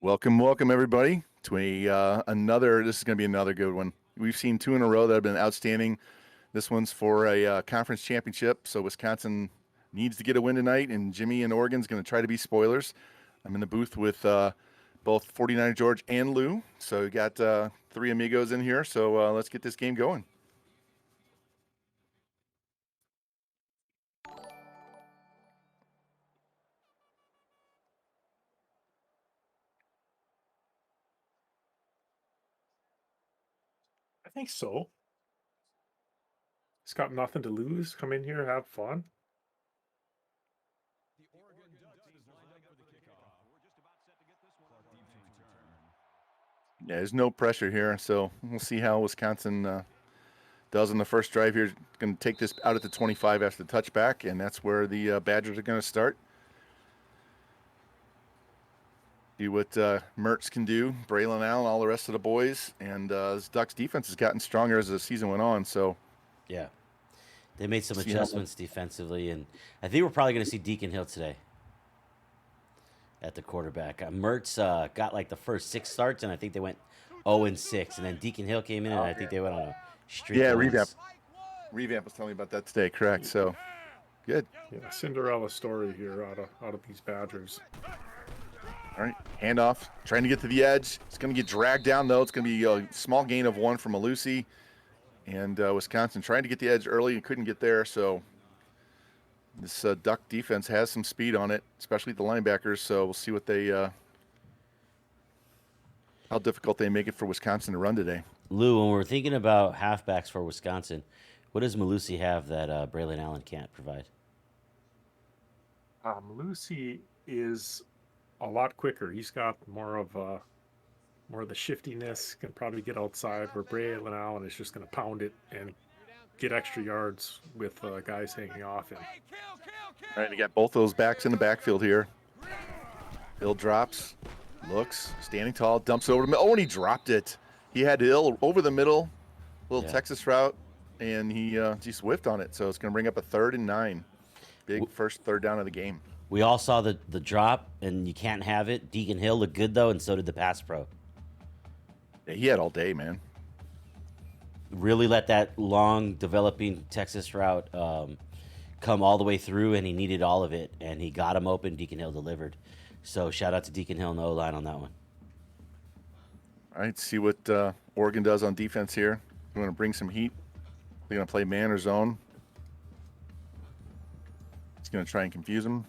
Welcome, welcome everybody to another. This is going to be another good one. We've seen two in a row that have been outstanding. This one's for a conference championship, so Wisconsin needs to get a win tonight, and Jimmy and Oregon's going to try to be spoilers. I'm in the booth with both 49er George and Lou, so we got three amigos in here. So let's get this game going. I think so. He's got nothing to lose. Come in here, have fun. Yeah, there's no pressure here, so we'll see how Wisconsin does in the first drive here. Going to take this out at the 25 after the touchback, and that's where the Badgers are going to start. See what Mertz can do, Braylon Allen, all the rest of the boys, and this Ducks defense has gotten stronger as the season went on. So Yeah, they made some See how- adjustments defensively, and I think we're probably going to see Deacon Hill today at the quarterback. Mertz got like the first 6 starts, and I think they went 0-6, and then Deacon Hill came in, and I think they went on a streak. Yeah, of wins. Revamp was telling me about that today. Correct. So good. Yeah, Cinderella story here out of these Badgers. All right, handoff, trying to get to the edge. It's going to get dragged down though. It's going to be a small gain of 1 from Malusi, and Wisconsin trying to get the edge early and couldn't get there. So this Duck defense has some speed on it, especially the linebackers. So we'll see what they how difficult they make it for Wisconsin to run today. Lou, when we're thinking about halfbacks for Wisconsin, what does Malusi have that Braylon Allen can't provide? Lucy is a lot quicker. He's got more of the shiftiness. Can probably get outside. Where Braylon Allen is just going to pound it and get extra yards with guys hanging off him. All right, you got both those backs in the backfield here. Hill drops, looks, standing tall, dumps over the middle. Oh, and he dropped it. He had Hill over the middle, little Yeah. Texas route, and he just whiffed on it. So it's going to bring up a 3rd and 9. Big first third down of the game. We all saw the drop, and you can't have it. Deacon Hill looked good, though, and so did the pass pro. Yeah, he had all day, man. Really let that long developing Texas route come all the way through, and he needed all of it, and he got him open. Deacon Hill delivered. So shout out to Deacon Hill and the O-line on that one. All right, see what Oregon does on defense here. We want to bring some heat. They're going to play man or zone. It's going to try and confuse them.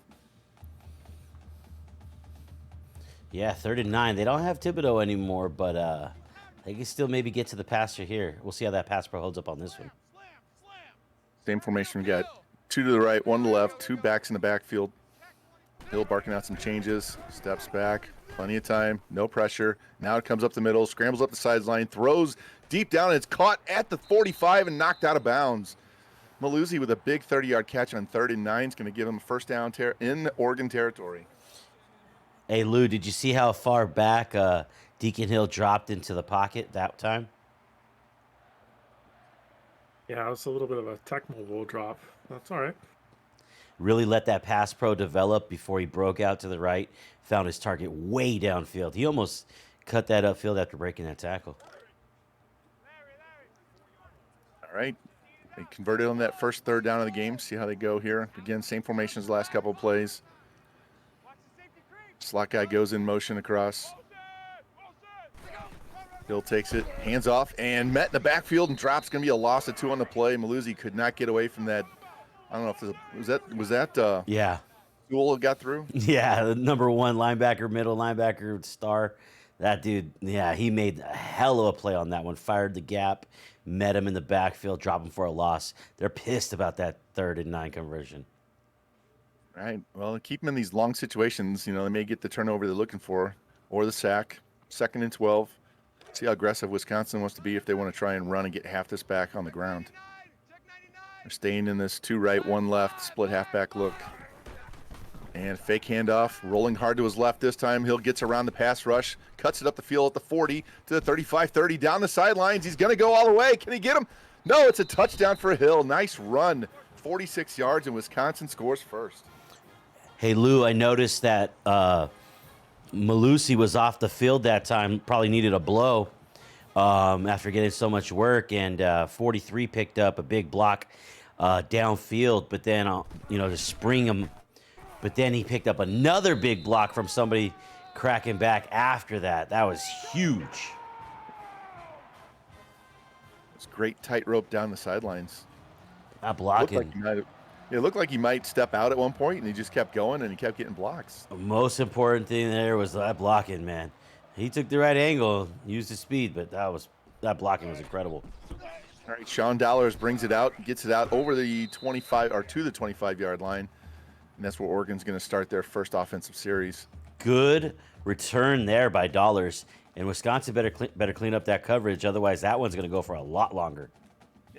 Yeah, 3rd and 9. They don't have Thibodeau anymore, but they can still maybe get to the passer here. We'll see how that pass pro holds up on this one. Same formation. We got 2 to the right, 1 to the left, 2 backs in the backfield. Hill barking out some changes, steps back, plenty of time, no pressure. Now it comes up the middle, scrambles up the sideline, throws deep down, and it's caught at the 45 and knocked out of bounds. Malusi with a big 30-yard catch on 3rd and 9 is going to give him a first down in Oregon territory. Hey, Lou, did you see how far back Deacon Hill dropped into the pocket that time? Yeah, it's a little bit of a Tecmo Bowl drop. That's all right. Really let that pass pro develop before he broke out to the right, found his target way downfield. He almost cut that upfield after breaking that tackle. All right. They converted on that first 3rd down of the game. See how they go here. Again, same formation as the last couple of plays. Slot guy goes in motion across. Hill takes it, hands off, and met in the backfield and drops. Going to be a loss of 2 on the play. Malusi could not get away from that. I don't know if was that Yeah. Jewel got through. Yeah, the number 1 linebacker, middle linebacker, star. That dude, yeah, he made a hell of a play on that one. Fired the gap, met him in the backfield, dropped him for a loss. They're pissed about that 3rd and 9 conversion. Right. Well, keep them in these long situations. You know, they may get the turnover they're looking for or the sack. 2nd and 12. See how aggressive Wisconsin wants to be if they want to try and run and get half this back on the ground. They're staying in this 2 right, 1 left, split halfback look. And fake handoff, rolling hard to his left this time. Hill gets around the pass rush, cuts it up the field at the 40 to the 35-30, down the sidelines. He's going to go all the way. Can he get him? No, it's a touchdown for Hill. Nice run. 46 yards, and Wisconsin scores first. Hey, Lou, I noticed that Malusi was off the field that time, probably needed a blow after getting so much work, and 43 picked up a big block downfield, but then, to spring him. But then he picked up another big block from somebody cracking back after that. That was huge. It's great tightrope down the sidelines. That Looked blocking. like he might have, it looked like he might step out at one point, and he just kept going, and he kept getting blocks. The most important thing there was that blocking, man. He took the right angle, used his speed, but that blocking was incredible. All right, Sean Dollars brings it out, gets it out over the 25 or to the 25-yard line, and that's where Oregon's going to start their first offensive series. Good return there by Dollars, and Wisconsin better clean up that coverage. Otherwise, that one's going to go for a lot longer.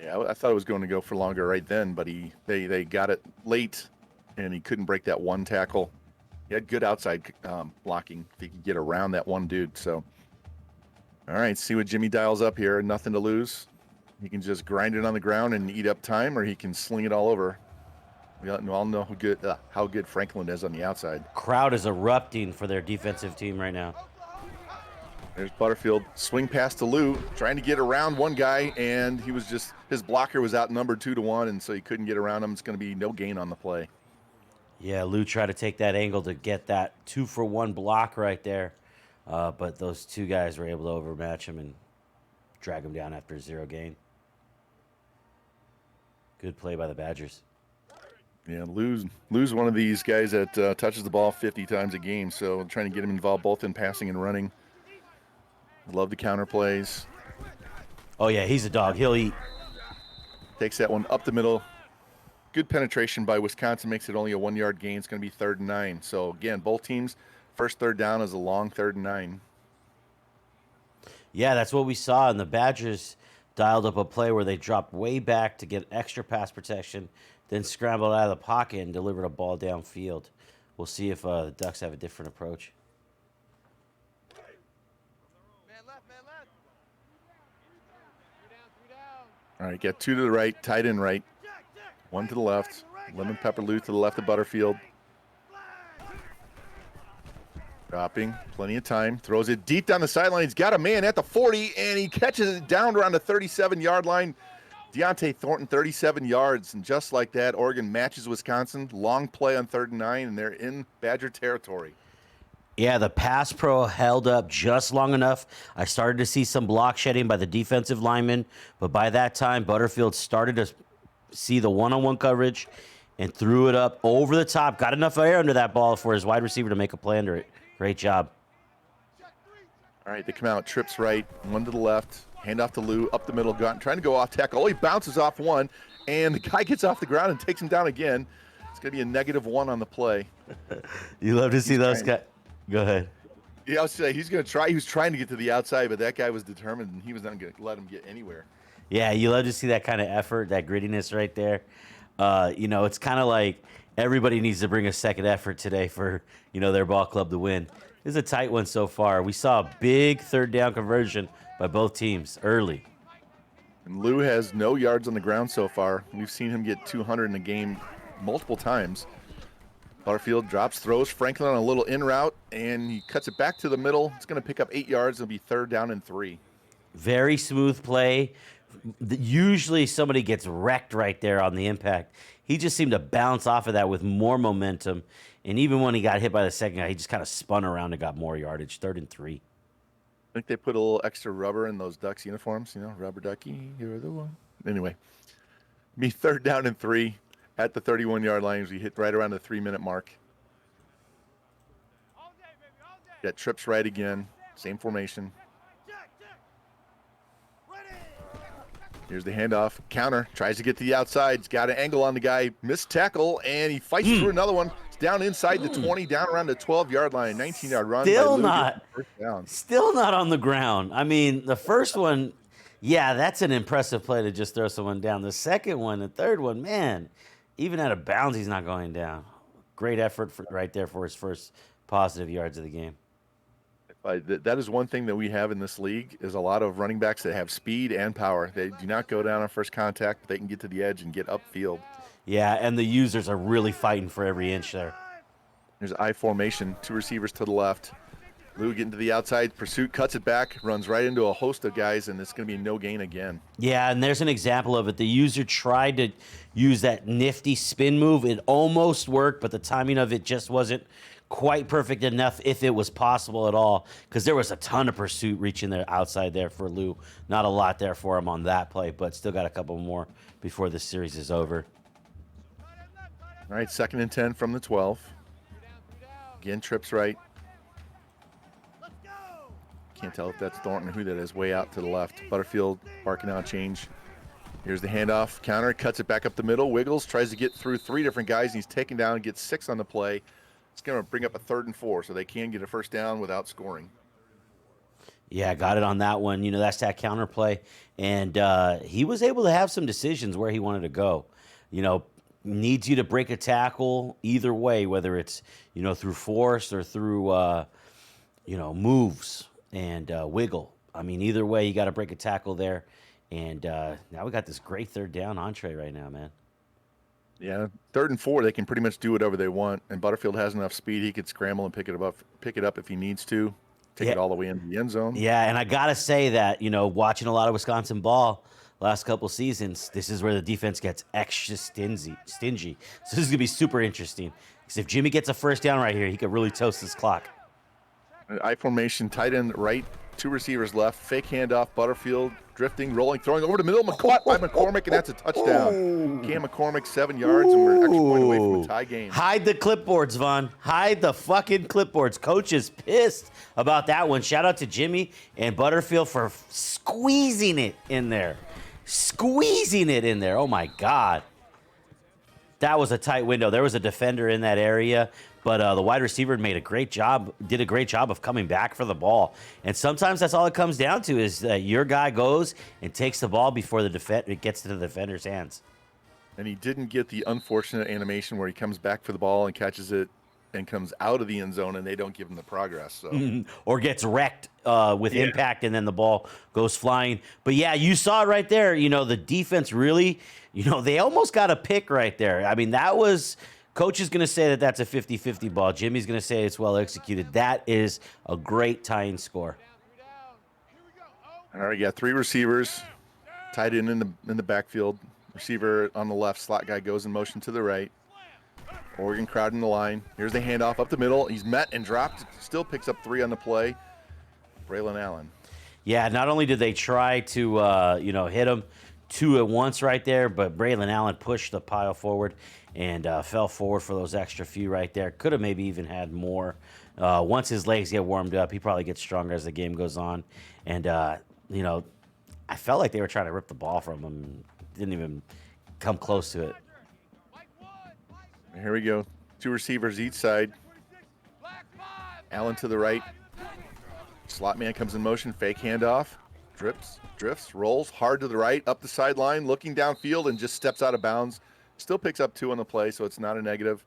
Yeah, I thought it was going to go for longer right then, but they got it late, and he couldn't break that one tackle. He had good outside blocking if he could get around that one dude. So, all right, see what Jimmy dials up here. Nothing to lose. He can just grind it on the ground and eat up time, or he can sling it all over. We all know how good Franklin is on the outside. Crowd is erupting for their defensive team right now. There's Butterfield. Swing pass to Lou, trying to get around one guy, and his blocker was outnumbered 2-1, and so he couldn't get around him. It's going to be no gain on the play. Yeah, Lou tried to take that angle to get that 2-for-1 block right there. But those two guys were able to overmatch him and drag him down after 0 gain. Good play by the Badgers. Yeah, Lou's one of these guys that touches the ball 50 times a game, so trying to get him involved both in passing and running. Love the counter plays. Oh, yeah, he's a dog. He'll eat. Takes that one up the middle. Good penetration by Wisconsin, makes it only a 1-yard gain. It's going to be 3rd and 9. So, again, both teams, first third down is a long 3rd and 9. Yeah, that's what we saw. And the Badgers dialed up a play where they dropped way back to get extra pass protection, then scrambled out of the pocket and delivered a ball downfield. We'll see if the Ducks have a different approach. All right, got 2 to the right, tight end right, 1 to the left. Lemon Pepper Lou to the left of Butterfield. Dropping, plenty of time. Throws it deep down the sideline. He's got a man at the 40, and he catches it down around the 37-yard line. Deontay Thornton, 37 yards. And just like that, Oregon matches Wisconsin. Long play on 3rd and 9, and they're in Badger territory. Yeah, the pass pro held up just long enough. I started to see some block shedding by the defensive linemen, but by that time, Butterfield started to see the one-on-one coverage and threw it up over the top. Got enough air under that ball for his wide receiver to make a play under it. Great job. All right, they come out, trips right, 1 to the left, hand off to Lou, up the middle, trying to go off tackle. Oh, he bounces off one, and the guy gets off the ground and takes him down again. It's going to be a -1 on the play. You love to see those guys. Go ahead. Yeah, I was saying he's going to try. He was trying to get to the outside, but that guy was determined, and he was not going to let him get anywhere. Yeah, you love to see that kind of effort, that grittiness right there. It's kind of like everybody needs to bring a second effort today for, their ball club to win. This is a tight one so far. We saw a big 3rd down conversion by both teams early. And Lou has no yards on the ground so far. We've seen him get 200 in a game multiple times. Butterfield drops, throws Franklin on a little in route, and he cuts it back to the middle. It's going to pick up 8 yards. It'll be 3rd down and 3. Very smooth play. Usually somebody gets wrecked right there on the impact. He just seemed to bounce off of that with more momentum. And even when he got hit by the second guy, he just kind of spun around and got more yardage. 3rd and 3. I think they put a little extra rubber in those Ducks uniforms. Rubber ducky, you're the one. Anyway, be 3rd down and 3 at the 31-yard line as we hit right around the 3-minute mark. Got trips right again, same formation. Here's the handoff. Counter. Tries to get to the outside. He's got an angle on the guy. Missed tackle, and he fights through another one. It's down inside the 20, down around the 12-yard line. 19-yard run. Still by Lou. not. First down. Still not on the ground. I mean, the first one, yeah, that's an impressive play to just throw someone down. The second one, the third one, man, even out of bounds, he's not going down. Great effort right there for his first positive yards of the game. That is one thing that we have in this league is a lot of running backs that have speed and power. They do not go down on first contact, but they can get to the edge and get upfield. Yeah, and the users are really fighting for every inch there. There's I formation, 2 receivers to the left. Lou getting to the outside. Pursuit cuts it back, runs right into a host of guys, and it's going to be no gain again. Yeah, and there's an example of it. The user tried to use that nifty spin move. It almost worked, but the timing of it just wasn't quite perfect enough, if it was possible at all, because there was a ton of pursuit reaching there outside there for Lou. Not a lot there for him on that play, but still got a couple more before the series is over. All right, 2nd and 10 from the 12. Again, trips right. Can't tell if that's Thornton or who that is, way out to the left. Butterfield barking out change. Here's the handoff. Counter, cuts it back up the middle. Wiggles, tries to get through 3 different guys, and he's taken down and gets 6 on the play. It's going to bring up a 3rd and 4, so they can get a first down without scoring. Yeah, got it on that one. You know, that's that counter play. And he was able to have some decisions where he wanted to go. You know, needs you to break a tackle either way, whether it's, you know, through force or through, you know, moves and wiggle. I mean, either way, you got to break a tackle there. And now we got this great 3rd down entree right now, man. Yeah, 3rd and 4, they can pretty much do whatever they want. And Butterfield has enough speed; he could scramble and pick it up if he needs to, take it all the way into the end zone. Yeah, and I gotta say that, you know, watching a lot of Wisconsin ball last couple seasons, this is where the defense gets extra stingy. So this is gonna be super interesting, because if Jimmy gets a first down right here, he could really toast this clock. I formation, tight end right, 2 receivers left, fake handoff, Butterfield drifting, rolling, throwing over the middle, caught by McCormick, and that's a touchdown. Cam McCormick, 7 yards, and we're an extra point away from a tie game. Hide the clipboards, Vaughn. Hide the fucking clipboards. Coach is pissed about that one. Shout out to Jimmy and Butterfield for squeezing it in there. Squeezing it in there. Oh, my God. That was a tight window. There was a defender in that area, but the wide receiver did a great job of coming back for the ball. And sometimes that's all it comes down to, is that your guy goes and takes the ball before it gets to the defender's hands. And he didn't get the unfortunate animation where he comes back for the ball and catches it and comes out of the end zone, and they don't give him the progress. So. Or gets wrecked with impact, and then the ball goes flying. But, yeah, you saw it right there. You know, the defense really, you know, they almost got a pick right there. I mean, that was – Coach is going to say that that's a 50-50 ball. Jimmy's going to say it's well executed. That is a great tying score. All right, you got 3 receivers, tied in the backfield. Receiver on the left, slot guy goes in motion to the right. Oregon crowding the line. Here's the handoff up the middle. He's met and dropped. Still picks up 3 on the play. Braylon Allen. Yeah, not only did they try to, you know, hit him 2 at once right there, but Braylon Allen pushed the pile forward and fell forward for those extra few right there. Could have maybe even had more. Once his legs get warmed up, he probably gets stronger as the game goes on. And, you know, I felt like they were trying to rip the ball from him. Didn't even come close to it. Here we go. 2 receivers each side. Allen to the right. Slot man comes in motion. Fake handoff. Drifts, rolls hard to the right, up the sideline, looking downfield, and just steps out of bounds. Still picks up 2 on the play, so it's not a negative.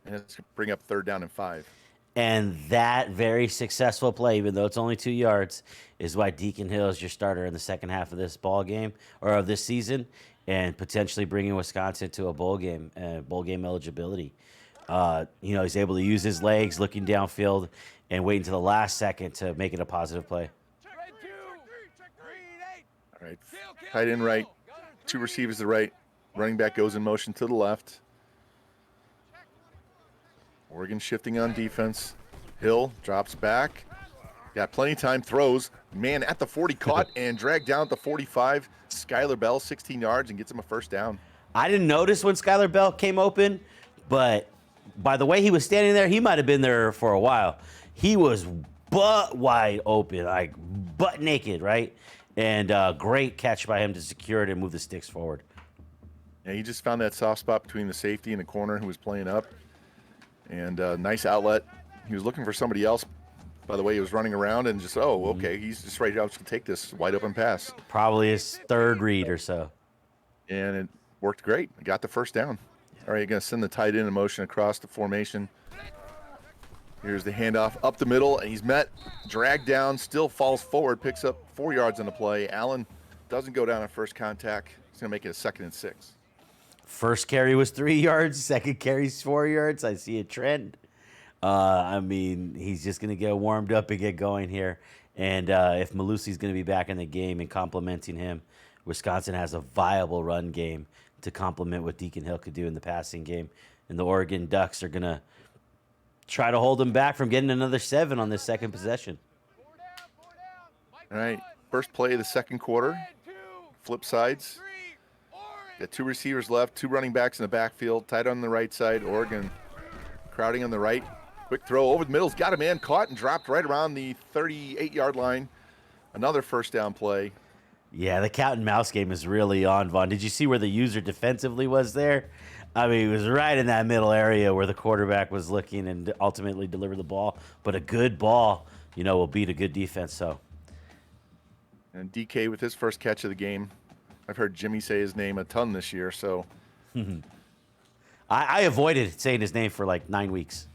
And it's going to bring up 3rd down and 5. And that very successful play, even though it's only 2 yards, is why Deacon Hill is your starter in the second half of this ball game, or of this season, and potentially bringing Wisconsin to a bowl game eligibility. You know, he's able to use his legs, looking downfield, and waiting until the last second to make it a positive play. All right, tight end right, 2 receivers to the right. Running back goes in motion to the left. Oregon shifting on defense. Hill drops back. Got plenty of time, throws. Man at the 40, caught and dragged down at the 45. Skylar Bell, 16 yards, and gets him a first down. I didn't notice when Skylar Bell came open, but by the way he was standing there, he might have been there for a while. He was butt wide open, like butt naked, right? And great catch by him to secure it and move the sticks forward. Yeah, he just found that soft spot between the safety and the corner who was playing up. And nice outlet. He was looking for somebody else, by the way he was running around, and just, okay, he's just right out to take this wide open pass. Probably his 3rd read or so. And it worked great. Got the first down. All right, you're going to send the tight end in motion across the formation. Here's the handoff up the middle, and he's met, dragged down, still falls forward, picks up 4 yards on the play. Allen doesn't go down on first contact. He's going to make it a 2nd and 6. First carry was 3 yards. Second carry's 4 yards. I see a trend. I mean, he's just going to get warmed up and get going here. And if Malusi's going to be back in the game and complimenting him, Wisconsin has a viable run game to complement what Deacon Hill could do in the passing game. And the Oregon Ducks are going to try to hold him back from getting another 7 on this second possession. All right, first play of the second quarter. Flip sides. Got 2 receivers left, 2 running backs in the backfield, tight on the right side. Oregon crowding on the right. Quick throw over the middle's got a man caught and dropped right around the 38-yard line. Another first down play. Yeah, the cat and mouse game is really on, Vaughn. Did you see where the user defensively was there? I mean, it was right in that middle area where the quarterback was looking and ultimately delivered the ball. But a good ball, will beat a good defense. So, And DK with his first catch of the game. I've heard Jimmy say his name a ton this year, so. I avoided saying his name for like 9 weeks.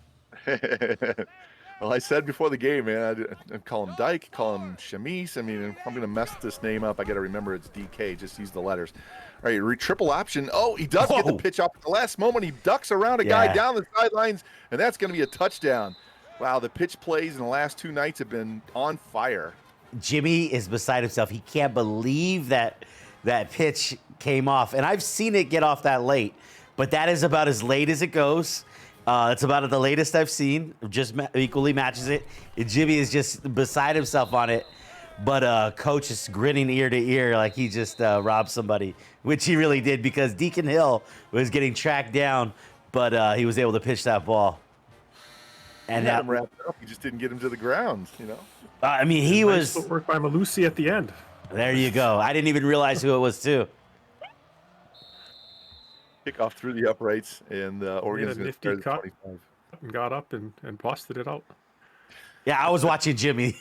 Well, I said before the game, man, I'd call him Dyke, call him Shamis. I mean, if I'm going to mess this name up, I got to remember it's DK. Just use the letters. All right, triple option. Oh, he does get the pitch off at the last moment. He ducks around a guy down the sidelines, and that's going to be a touchdown. Wow, the pitch plays in the last 2 nights have been on fire. Jimmy is beside himself. He can't believe that pitch came off. And I've seen it get off that late, but that is about as late as it goes. It's about the latest I've seen. Just equally matches it. And Jimmy is just beside himself on it. But coach is grinning ear to ear like he just robbed somebody, which he really did because Deacon Hill was getting tracked down, but he was able to pitch that ball. And He had him wrapped up. He just didn't get him to the ground, I mean, he Nice was. footwork by Malusi at the end. There you go. I didn't even realize who it was too. Kickoff through the uprights, and Oregon's Made a going to nifty start at cut. 25. And got up and busted it out. Yeah, I was watching Jimmy.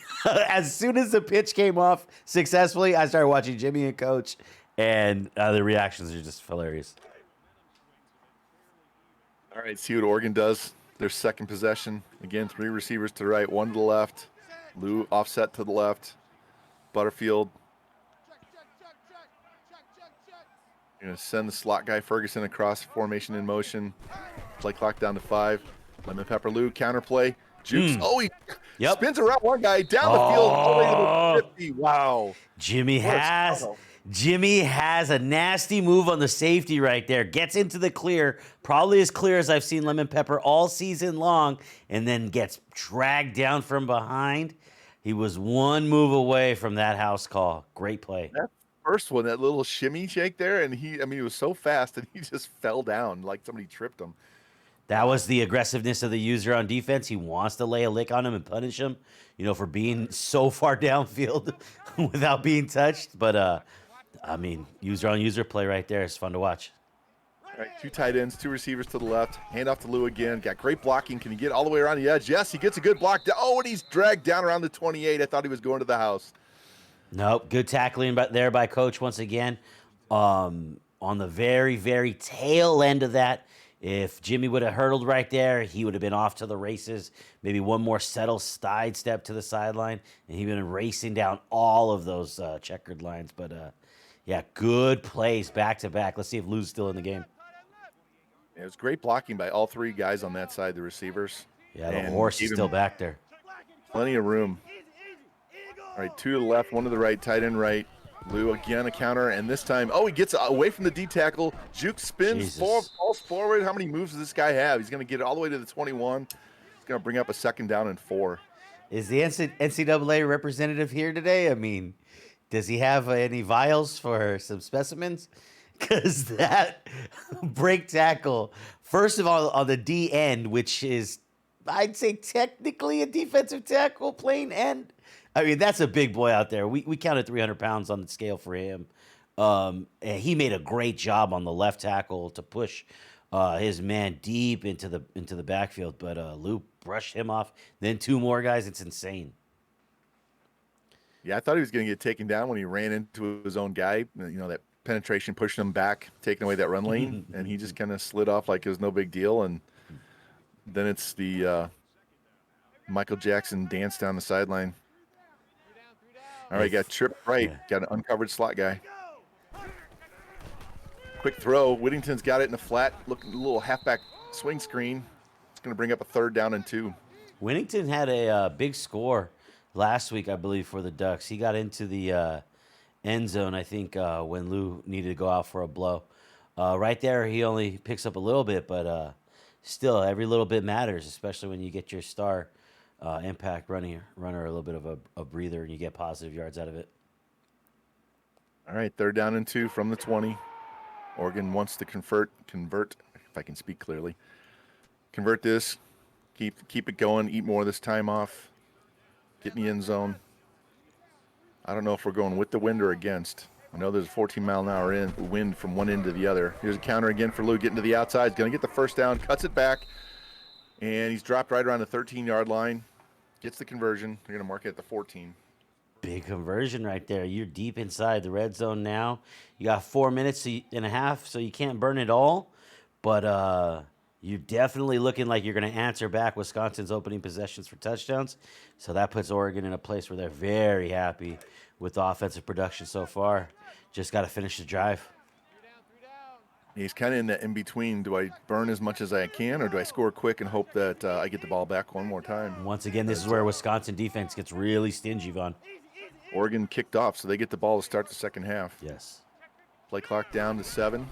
As soon as the pitch came off successfully, I started watching Jimmy and Coach, and the reactions are just hilarious. All right, see what Oregon does. Their second possession. Again, 3 receivers to the right, 1 to the left. Lou offset to the left. Butterfield. You're going to send the slot guy Ferguson across, formation in motion. Play clock down to 5. Lemon Pepper Lou, counter play. Jukes. Oh, he spins around one guy, down the field, all the way to the 50. Wow. Jimmy has a nasty move on the safety right there. Gets into the clear, probably as clear as I've seen Lemon Pepper all season long, and then gets dragged down from behind. He was 1 move away from that house call. Great play. That first one, that little shimmy shake there, and he was so fast, and he just fell down like somebody tripped him. That was the aggressiveness of the user on defense. He wants to lay a lick on him and punish him, for being so far downfield without being touched. But, I mean, user on user play right there is fun to watch. All right, 2 tight ends, 2 receivers to the left. Hand off to Lou again. Got great blocking. Can he get all the way around the edge? Yes, he gets a good block. Oh, and he's dragged down around the 28. I thought he was going to the house. Nope. Good tackling there by Coach once again. On the very, very tail end of that, if Jimmy would have hurdled right there, he would have been off to the races. Maybe one more settle side step to the sideline, and he'd been racing down all of those checkered lines. But, yeah, good plays back to back. Let's see if Lou's still in the game. It was great blocking by all 3 guys on that side, the receivers. Yeah, the And horse is gave him still back there. Plenty of room. All right, 2 to the left, 1 to the right, tight end right. Lou again a counter, and this time, he gets away from the D tackle. Juke spins, falls forward. How many moves does this guy have? He's going to get it all the way to the 21. He's going to bring up a 2nd down and 4. Is the NCAA representative here today? I mean, does he have any vials for some specimens? Because that break tackle, first of all, on the D end, which is, I'd say, technically a defensive tackle, plain end. I mean, that's a big boy out there. We counted 300 pounds on the scale for him. And he made a great job on the left tackle to push his man deep into the backfield. But Lou brushed him off. Then 2 more guys. It's insane. Yeah, I thought he was going to get taken down when he ran into his own guy. That penetration pushing him back, taking away that run lane, and he just kind of slid off like it was no big deal. And then it's the Michael Jackson dance down the sideline. All right, got tripped right. Yeah. Got an uncovered slot guy. Quick throw. Whittington's got it in the flat. Looking a little halfback swing screen. It's going to bring up a 3rd down and 2. Winnington had a big score last week, I believe, for the Ducks. He got into the end zone, I think, when Lou needed to go out for a blow. Right there, he only picks up a little bit, but still, every little bit matters, especially when you get your star impact runner a little bit of a breather and you get positive yards out of it. All right, 3rd down and 2 from the 20. Oregon wants to convert, if I can speak clearly. Convert this, keep it going, eat more of this time off, get in the end zone. I don't know if we're going with the wind or against. I know there's a 14-mile-an-hour wind from one end to the other. Here's a counter again for Lou, getting to the outside. He's going to get the first down, cuts it back, and he's dropped right around the 13-yard line. Gets the conversion. They're going to mark it at the 14. Big conversion right there. You're deep inside the red zone now. You got 4 minutes and a half, so you can't burn it all. But you're definitely looking like you're going to answer back Wisconsin's opening possessions for touchdowns. So that puts Oregon in a place where they're very happy with the offensive production so far. Just got to finish the drive. He's kind of in that in-between. Do I burn as much as I can, or do I score quick and hope that I get the ball back one more time? Once again, this is where Wisconsin defense gets really stingy, Vaughn. Oregon kicked off, so they get the ball to start the second half. Yes. Play clock down to 7.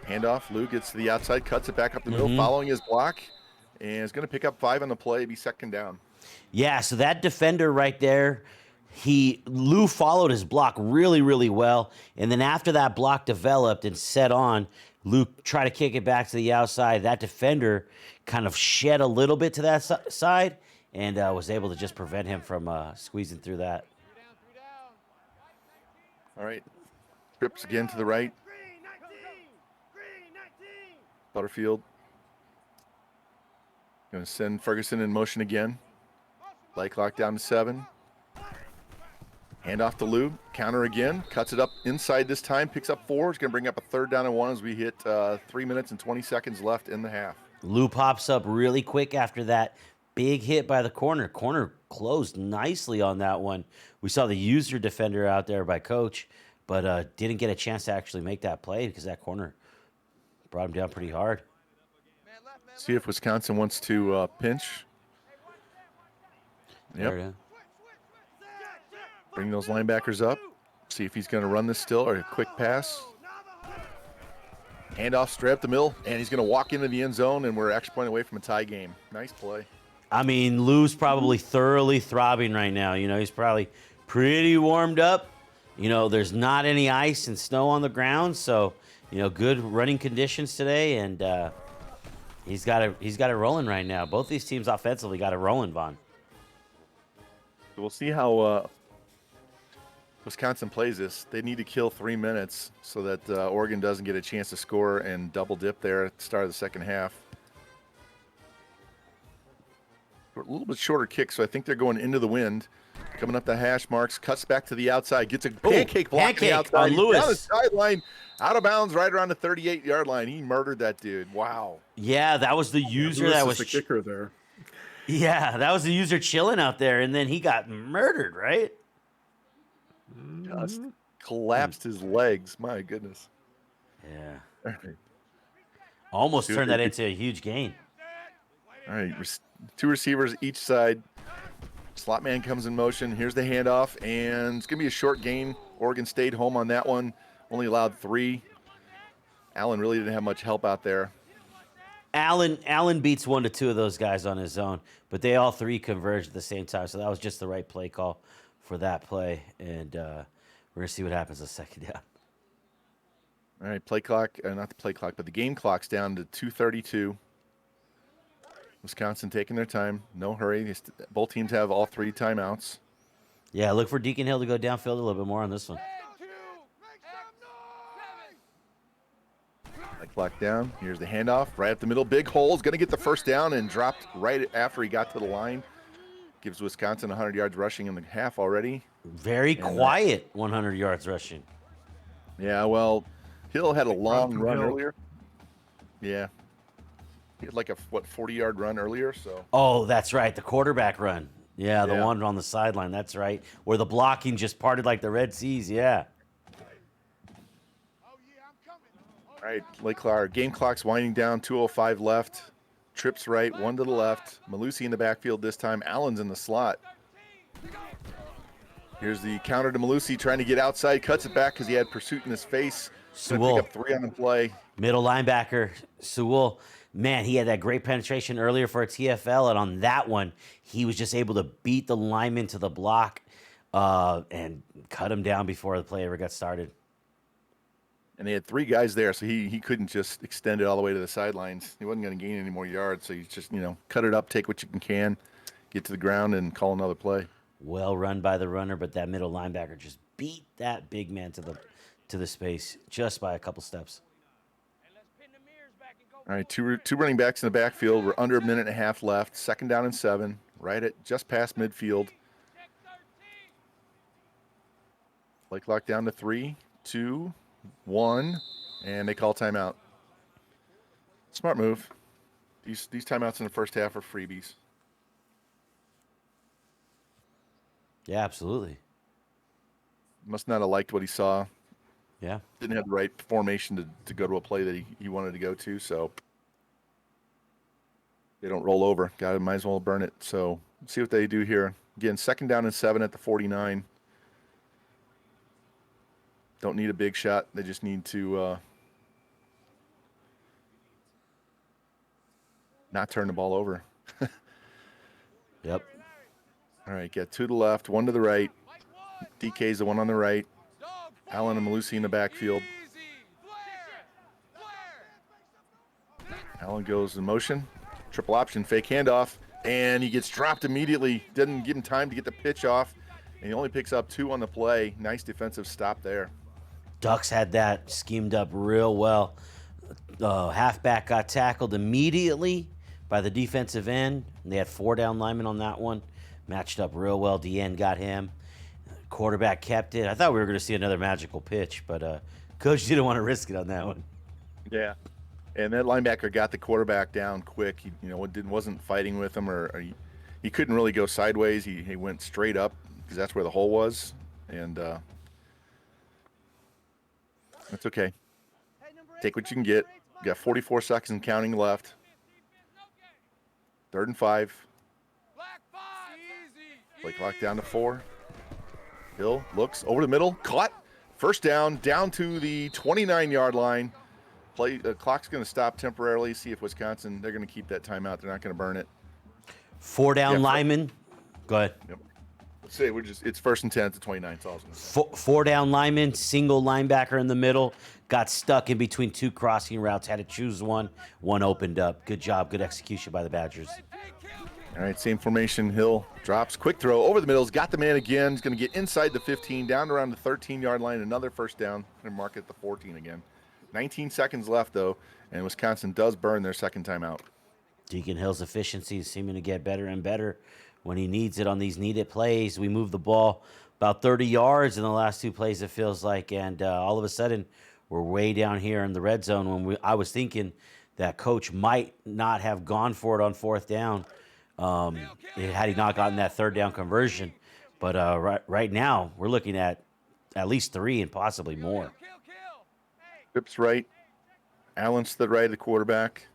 Handoff. Lou gets to the outside, cuts it back up the middle, following his block, and is going to pick up 5 on the play, be 2nd down. Yeah, so that defender right there, Lou followed his block really, really well. And then after that block developed and set on, Lou tried to kick it back to the outside. That defender kind of shed a little bit to that side and was able to just prevent him from squeezing through that. All right. Trips again to the right. Butterfield. Going to send Ferguson in motion again. Play clock down to 7. Hand off to Lou. Counter again. Cuts it up inside this time. Picks up 4. It's going to bring up a 3rd down and 1 as we hit 3 minutes and 20 seconds left in the half. Lou pops up really quick after that big hit by the corner. Corner closed nicely on that one. We saw the user defender out there by Coach, but didn't get a chance to actually make that play because that corner brought him down pretty hard. See if Wisconsin wants to pinch. There it Yep. is. Bring those linebackers up. See if he's going to run this still or a quick pass. Handoff straight up the middle, and he's going to walk into the end zone, and we're extra point away from a tie game. Nice play. I mean, Lou's probably thoroughly throbbing right now. You know, he's probably pretty warmed up. You know, there's not any ice and snow on the ground, so, you know, good running conditions today, and he's got it rolling right now. Both these teams offensively got it rolling, Vaughn. We'll see how Wisconsin plays this. They need to kill 3 minutes so that Oregon doesn't get a chance to score and double dip there at the start of the second half. A little bit shorter kick, so I think they're going into the wind. Coming up the hash marks, cuts back to the outside, gets a pancake block to the outside. on He's Lewis. down the sideline, out of bounds, right around the 38-yard line. He murdered that dude. Wow. Yeah, that was the user Lewis that is was the kicker there. Yeah, that was the user chilling out there, and then he got murdered, right? Just collapsed his legs. My goodness. Yeah. All right. Almost Dude, turned that it- into a huge gain. All right, 2 receivers each side. Slot man comes in motion. Here's the handoff, and it's going to be a short gain. Oregon stayed home on that one. Only allowed 3. Allen really didn't have much help out there. Allen beats 1 to 2 of those guys on his own, but they all 3 converged at the same time, so that was just the right play call for that play, and we're going to see what happens the second down. All right, play clock, not the play clock, but the game clock's down to 2:32. Wisconsin taking their time. No hurry. Both teams have all 3 timeouts. Yeah, look for Deacon Hill to go downfield a little bit more on this one. Play clock down. Here's the handoff. Right up the middle. Big hole's going to get the first down and dropped right after he got to the line. Gives Wisconsin 100 yards rushing in the half already. Very quiet 100 yards rushing. Yeah, well, Hill had a long from run Hill. earlier. Yeah. He had like a, 40-yard run earlier, so. Oh, that's right, the quarterback run. Yeah, the Yeah. one on the sideline, that's right, where the blocking just parted like the Red Seas, yeah. All right, game clock's winding down, 2:05 left. trips right, one to the left. Malusi in the backfield this time. Allen's in the slot. Here's the counter to Malusi, trying to get outside, cuts it back because he had pursuit in his face. Gonna Sewell. pick up 3 on the play. Middle linebacker, Sewell. Man, he had that great penetration earlier for a TFL, and on that one, he was just able to beat the lineman to the block and cut him down before the play ever got started. And they had 3 guys there, so he couldn't just extend it all the way to the sidelines. He wasn't going to gain any more yards, so he's just, cut it up, take what you can, get to the ground, and call another play. Well run by the runner, but that middle linebacker just beat that big man to the space just by a couple steps. All right, two running backs in the backfield. We're under a minute and a half left. 2nd down and 7, right at just past midfield. Play clock down to 3, 2, 1, and they call timeout. Smart move. These timeouts in the first half are freebies. Yeah, absolutely. Must not have liked what he saw. Yeah. Didn't have the right formation to go to a play that he wanted to go to, so they don't roll over. Might as well burn it. So see what they do here. Again, 2nd down and 7 at the 49. Don't need a big shot. They just need to not turn the ball over. Yep. All right, got 2 to the left, 1 to the right. DK's the one on the right. Allen and Malusi in the backfield. Allen goes in motion. Triple option, fake handoff. And he gets dropped immediately. Didn't give him time to get the pitch off. And he only picks up 2 on the play. Nice defensive stop there. Ducks had that schemed up real well. Halfback got tackled immediately by the defensive end. They had 4 down linemen on that one. Matched up real well. DN got him. Quarterback kept it. I thought we were going to see another magical pitch, but coach didn't want to risk it on that one. Yeah. And that linebacker got the quarterback down quick. He, wasn't fighting with him, or he couldn't really go sideways. He went straight up because that's where the hole was. And that's okay. Take what you can get. You got 44 seconds and counting left. 3rd and 5. Play clock down to 4. Hill looks over the middle, caught. 1st down to the 29-yard line. Clock's going to stop temporarily. See if Wisconsin, they're going to keep that timeout. They're not going to burn it. 4 down linemen. Go ahead. Yep. Let's say it's 1st and 10 at the 29. That's all I was going to say. 4 down linemen, single linebacker in the middle, got stuck in between 2 crossing routes, had to choose one. One opened up. Good job, good execution by the Badgers. All right, same formation. Hill drops, quick throw over the middle. He's got the man again. He's going to get inside the 15, down around the 13-yard line. Another 1st down. Going to mark it at the 14 again. 19 seconds left, though, and Wisconsin does burn their 2nd timeout. Deacon Hill's efficiency is seeming to get better and better when he needs it on these needed plays. We moved the ball about 30 yards in the last 2 plays, it feels like, and all of a sudden we're way down here in the red zone when I was thinking that coach might not have gone for it on 4th down had he not gotten that 3rd down conversion. But right now we're looking at least 3 and possibly more. Trips right. Allen's to the right of the quarterback.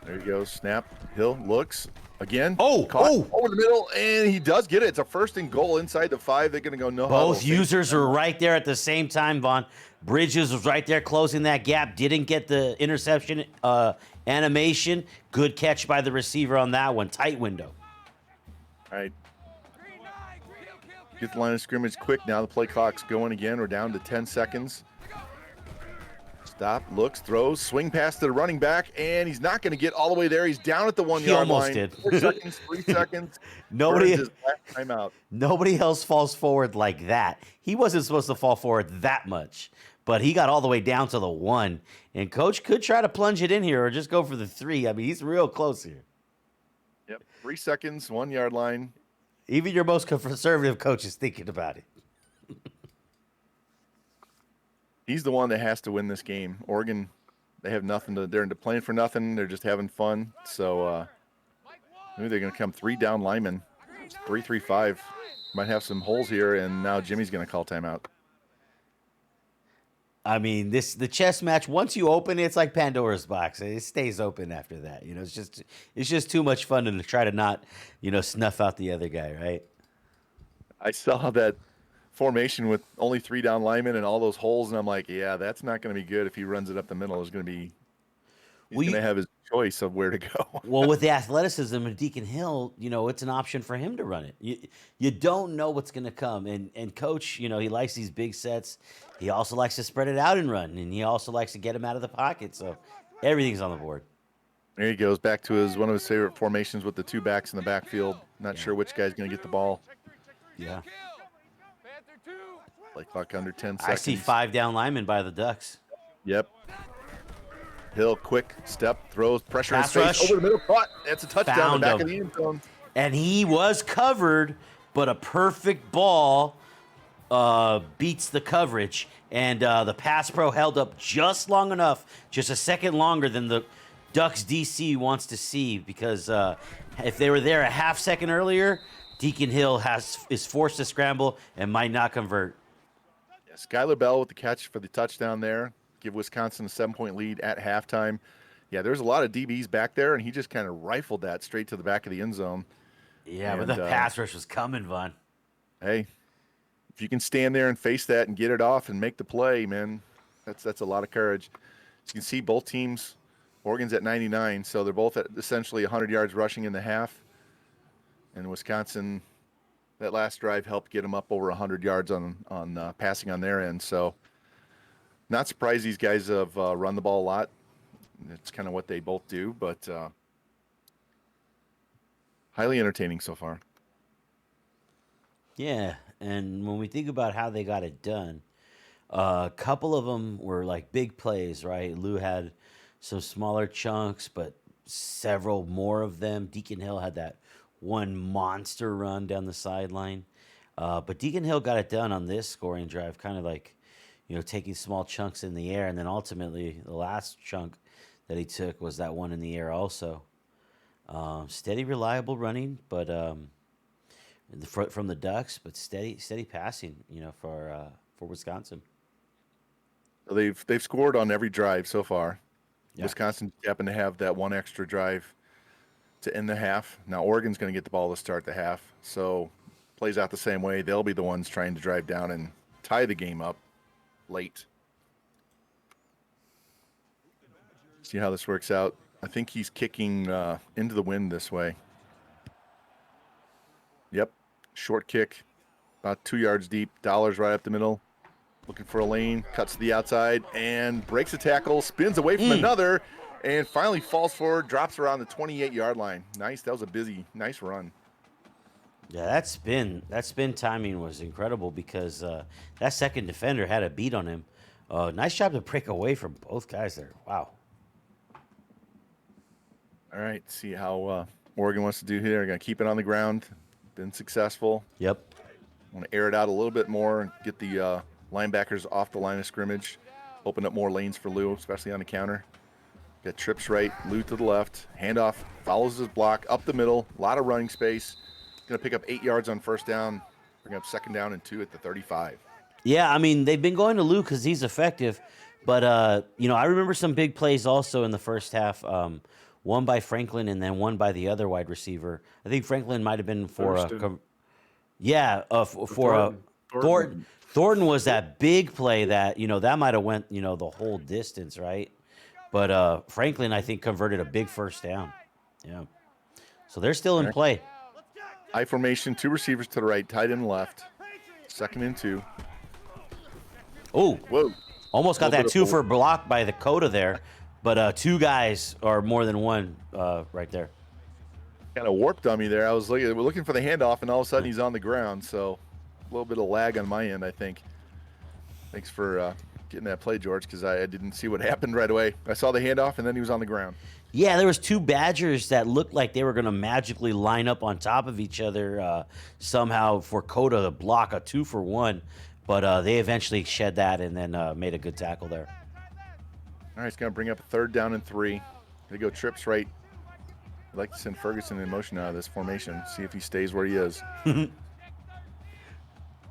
There he goes. Snap. Hill looks again. Caught over the middle, and he does get it. It's a 1st and goal inside the 5. They're going to go no huddle. Both users were right there at the same time, Vaughn. Bridges was right there closing that gap. Didn't get the interception animation. Good catch by the receiver on that one. Tight window. All right. Get the line of scrimmage quick. Now the play clock's going again. We're down to 10 seconds. Stop, looks, throws, swing pass to the running back, and he's not going to get all the way there. He's down at the 1-yard line. He almost did. 4 seconds, 3 seconds. Nobody timeout. Nobody else falls forward like that. He wasn't supposed to fall forward that much, but he got all the way down to the 1. And coach could try to plunge it in here or just go for the 3. I mean, he's real close here. Yep, 3 seconds, 1-yard line. Even your most conservative coach is thinking about it. He's the one that has to win this game. Oregon, they have nothing they're playing for nothing. They're just having fun. So maybe they're going to come 3 down linemen. It's 3-3-5. Might have some holes here, and now Jimmy's going to call timeout. I mean, the chess match. Once you open it, it's like Pandora's box. It stays open after that. You know, it's just too much fun to try to not, snuff out the other guy, right? I saw that formation with only 3 down linemen and all those holes, and I'm like, yeah, that's not going to be good if he runs it up the middle. He's going to have his choice of where to go. Well, with the athleticism of Deacon Hill, it's an option for him to run it. You don't know what's going to come, and coach, he likes these big sets. He also likes to spread it out and run, and he also likes to get him out of the pocket. So everything's on the board. There he goes back to one of his favorite formations with the 2 backs in the backfield. Not sure which guy's going to get the ball. Yeah. Like clock under 10 seconds. I see 5 down linemen by the Ducks. Yep. Hill, quick step, throws, pressure Pass in his face, rush. over the middle, caught. That's a touchdown Found in the back him. of the end zone. And he was covered, but a perfect ball beats the coverage. And the pass pro held up just long enough, just a second longer than the Ducks DC wants to see, because if they were there a half second earlier, Deacon Hill is forced to scramble and might not convert. Yeah, Skylar Bell with the catch for the touchdown there. Give Wisconsin a 7-point lead at halftime. Yeah, there's a lot of DBs back there, and he just kind of rifled that straight to the back of the end zone. Yeah, but And, the pass rush was coming, Vaughn. Hey, if you can stand there and face that and get it off and make the play, man, that's a lot of courage. As you can see, both teams, Oregon's at 99, so they're both at essentially 100 yards rushing in the half. And Wisconsin, that last drive helped get them up over 100 yards on passing on their end. So not surprised these guys have run the ball a lot. It's kind of what they both do, but highly entertaining so far. Yeah, and when we think about how they got it done, a couple of them were like big plays, right? Lou had some smaller chunks, but several more of them. Deacon Hill had that one monster run down the sideline. But Deacon Hill got it done on this scoring drive, kind of like, taking small chunks in the air. And then ultimately, the last chunk that he took was that one in the air also. Steady, reliable running, but from the Ducks, but steady passing, for Wisconsin. They've scored on every drive so far. Yeah. Wisconsin happened to have that one extra drive to end the half. Now Oregon's going to get the ball to start the half, so plays out the same way. They'll be the ones trying to drive down and tie the game up late. See how this works out. I think he's kicking into the wind this way. Yep, short kick, about 2 yards deep. Dollars right up the middle, looking for a lane, cuts to the outside and breaks a tackle, spins away from another, and finally falls forward, drops around the 28-yard line. Nice, that was a nice run. Yeah, that spin timing was incredible, because that second defender had a beat on him. Nice job to break away from both guys there. Wow. All right, see how Oregon wants to do here. They're going to keep it on the ground. Been successful. Yep. Want to air it out a little bit more and get the linebackers off the line of scrimmage. Open up more lanes for Lou, especially on the counter. Got trips right, Lou to the left. Handoff, follows his block, up the middle. A lot of running space. Going to pick up 8 yards on first down. Bring up 2nd down and 2 at the 35. Yeah, I mean, they've been going to Lou because he's effective. But, I remember some big plays also in the first half. One by Franklin and then one by the other wide receiver. I think Franklin might have been for Thurston. Thornton. Thornton was that big play that, that might have went, the whole distance, right? But Franklin, I think, converted a big first down. Yeah. So they're still in play. I formation, 2 receivers to the right, tight end left. 2nd and 2. Oh, Whoa. almost got Little that bit of 2 for block by the Coda there. But 2 guys are more than one right there. Kind of warp dummy there. We're looking for the handoff, and all of a sudden he's on the ground. So a little bit of lag on my end, I think. Thanks for getting that play, George, because I didn't see what happened right away. I saw the handoff, and then he was on the ground. Yeah, there was 2 Badgers that looked like they were going to magically line up on top of each other somehow for Coda to block a 2-for-1. But they eventually shed that and then made a good tackle there. All right, it's going to bring up a 3rd down and 3. They go trips right. I'd like to send Ferguson in motion out of this formation, see if he stays where he is. There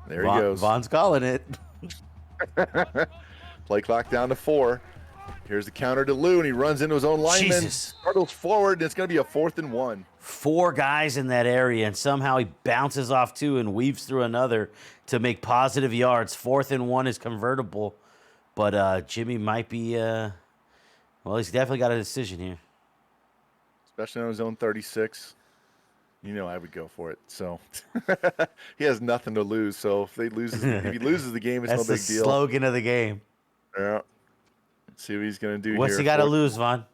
he goes. Vaughn's calling it. Play clock down to 4. Here's the counter to Lou, and he runs into his own lineman. Jesus. Startles forward, and it's going to be a 4th and 1. 4 guys in that area, and somehow he bounces off 2 and weaves through another to make positive yards. 4th and 1 is convertible, but Jimmy might be. Well, he's definitely got a decision here. Especially on his own 36. You know I would go for it. So he has nothing to lose. So if he loses the game, it's That's no the big deal. slogan of the game. Yeah. Let's see what he's going to do What's here. he got to 4th lose, Vaughn?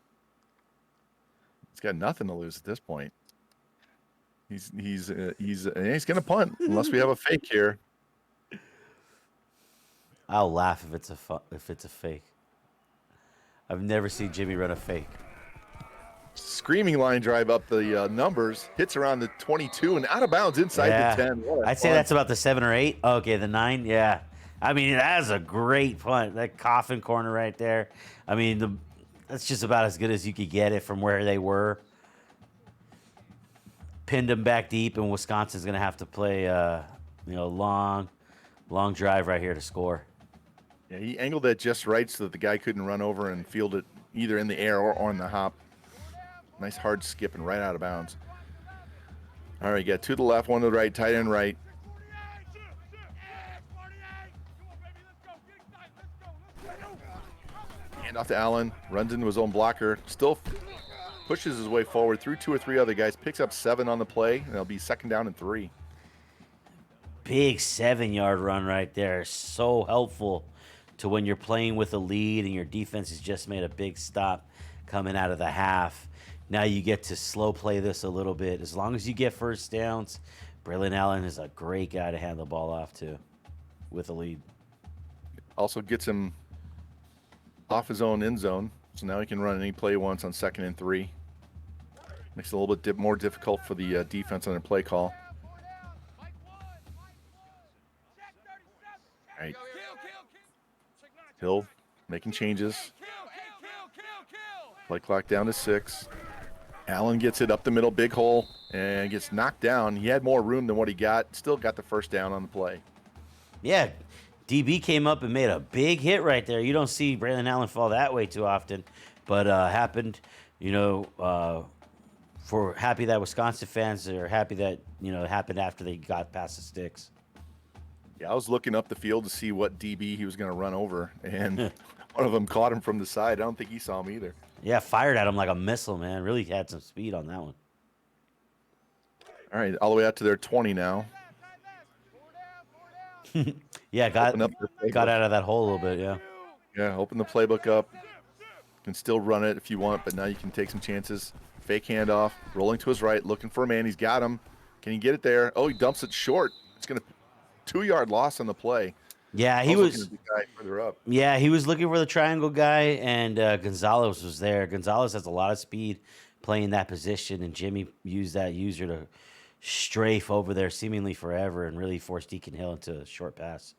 He's got nothing to lose at this point. He's going to punt unless we have a fake here. I'll laugh if it's a fake. I've never seen Jimmy run a fake. Screaming line drive up the numbers, hits around the 22 and out of bounds inside Yeah. the 10. What a I'd say punt. that's about the 7 or 8. Okay, the 9. Yeah. I mean, that is a great punt. That coffin corner right there. I mean, that's just about as good as you could get it from where they were. Pinned them back deep, and Wisconsin's going to have to play, long drive right here to score. Yeah, he angled that just right so that the guy couldn't run over and field it either in the air or on the hop. Nice hard skip and right out of bounds. All right, you got 2 to the left, 1 to the right, tight end right. Hand off to Allen, runs into his own blocker, still pushes his way forward through 2 or 3 other guys, picks up 7 on the play, and it'll be 2nd down and 3. Big 7-yard run right there. So helpful to when you're playing with a lead and your defense has just made a big stop coming out of the half. Now you get to slow play this a little bit. As long as you get first downs, Braylon Allen is a great guy to hand the ball off to with a lead. Also gets him off his own end zone, so now he can run any play once on 2nd and 3. Makes it a little bit more difficult for the defense on their play call. All right. Hill making changes. Play clock down to 6. Allen gets it up the middle, big hole, and gets knocked down. He had more room than what he got. Still got the first down on the play. Yeah, DB came up and made a big hit right there. You don't see Braylon Allen fall that way too often, but happened. For happy that Wisconsin fans are happy that it happened after they got past the sticks. Yeah, I was looking up the field to see what DB he was going to run over, and one of them caught him from the side. I don't think he saw him either. Yeah, fired at him like a missile, man. Really had some speed on that one. All right, all the way out to their 20 now. Yeah, got Open up the playbook. out of that hole a little bit, yeah. Yeah, open the playbook up. You can still run it if you want, but now you can take some chances. Fake handoff, rolling to his right, looking for a man. He's got him. Can he get it there? Oh, he dumps it short. It's going to 2-yard loss on the play. Yeah, he I was. looking at the guy further up. Yeah, he was looking for the triangle guy, and Gonzalez was there. Gonzalez has a lot of speed playing that position, and Jimmy used that user to strafe over there seemingly forever and really forced Deacon Hill into a short pass.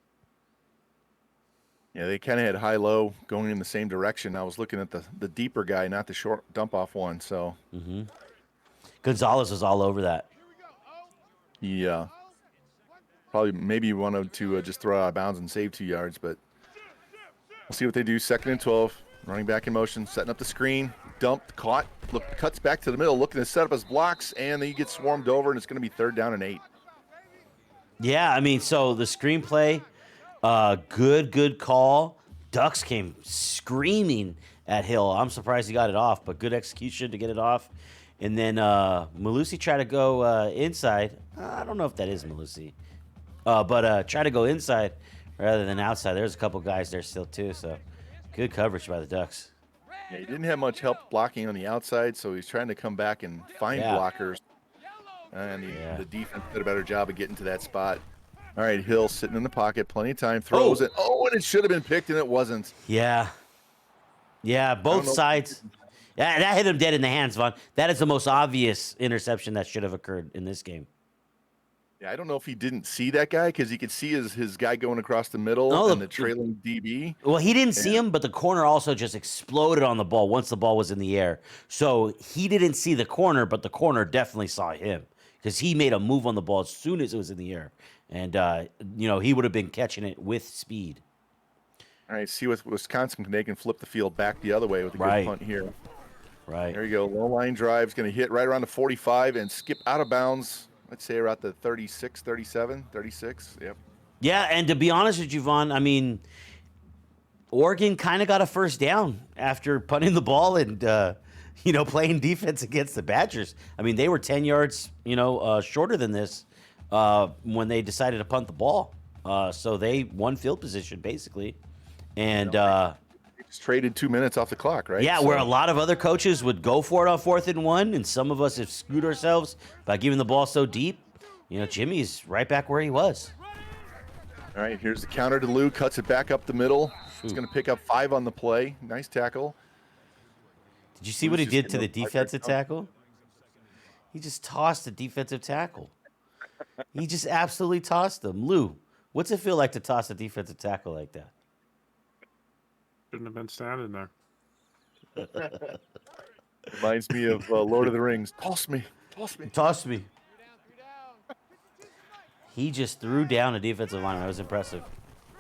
Yeah, they kind of had high-low going in the same direction. I was looking at the deeper guy, not the short dump-off one. So Gonzalez was all over that. he probably maybe wanted to just throw out of bounds and save 2 yards, but we'll see what they do. 2nd and 12, running back in motion, setting up the screen, dumped, caught, cuts back to the middle, looking to set up his blocks, and then he gets swarmed over, and it's going to be 3rd down and 8. Yeah, I mean, so the screenplay, good call. Ducks came screaming at Hill. I'm surprised he got it off, but good execution to get it off. And then Malusi tried to go inside. I don't know if that is Malusi. But try to go inside rather than outside. There's a couple guys there still, too, so good coverage by the Ducks. Yeah, he didn't have much help blocking on the outside, so he's trying to come back and find blockers. And the defense did a better job of getting to that spot. All right, Hill sitting in the pocket, plenty of time, throws it. Oh, and it should have been picked, and it wasn't. Yeah. Yeah, both sides. Yeah, that hit him dead in the hands, Vaughn. That is the most obvious interception that should have occurred in this game. Yeah, I don't know if he didn't see that guy because he could see his guy going across the middle and the trailing DB. Well, he didn't see him, but the corner also just exploded on the ball once the ball was in the air. So he didn't see the corner, but the corner definitely saw him because he made a move on the ball as soon as it was in the air. And, he would have been catching it with speed. All All right, see with Wisconsin, they can flip the field back the other way with a good Right. punt here. Right. There you go. Low line drive is going to hit right around the 45 and skip out of bounds. Let's say around the 36, 37, 36. Yep. Yeah, and to be honest with you, Vaughn, I mean, Oregon kind of got a first down after punting the ball and playing defense against the Badgers. I mean, they were 10 yards shorter than this when they decided to punt the ball. So they won field position basically, and Just traded 2 minutes off the clock, right? yeah, So- where a lot of other coaches would go for it on 4th and 1, and some of us have screwed ourselves by giving the ball so deep. Jimmy's right back where he was. All right, here's the counter to Lou. Cuts it back up the middle. He's going to pick up 5 on the play. Nice tackle. Did you see what he Lucius did to the getting a defensive touchdown. tackle? He just tossed the defensive tackle. He just absolutely tossed him. Lou, what's it feel like to toss a defensive tackle like that? Shouldn't have been standing there. Reminds me of Lord of the Rings. Toss me. Toss me. Toss me. He just threw down a defensive lineman. That was impressive.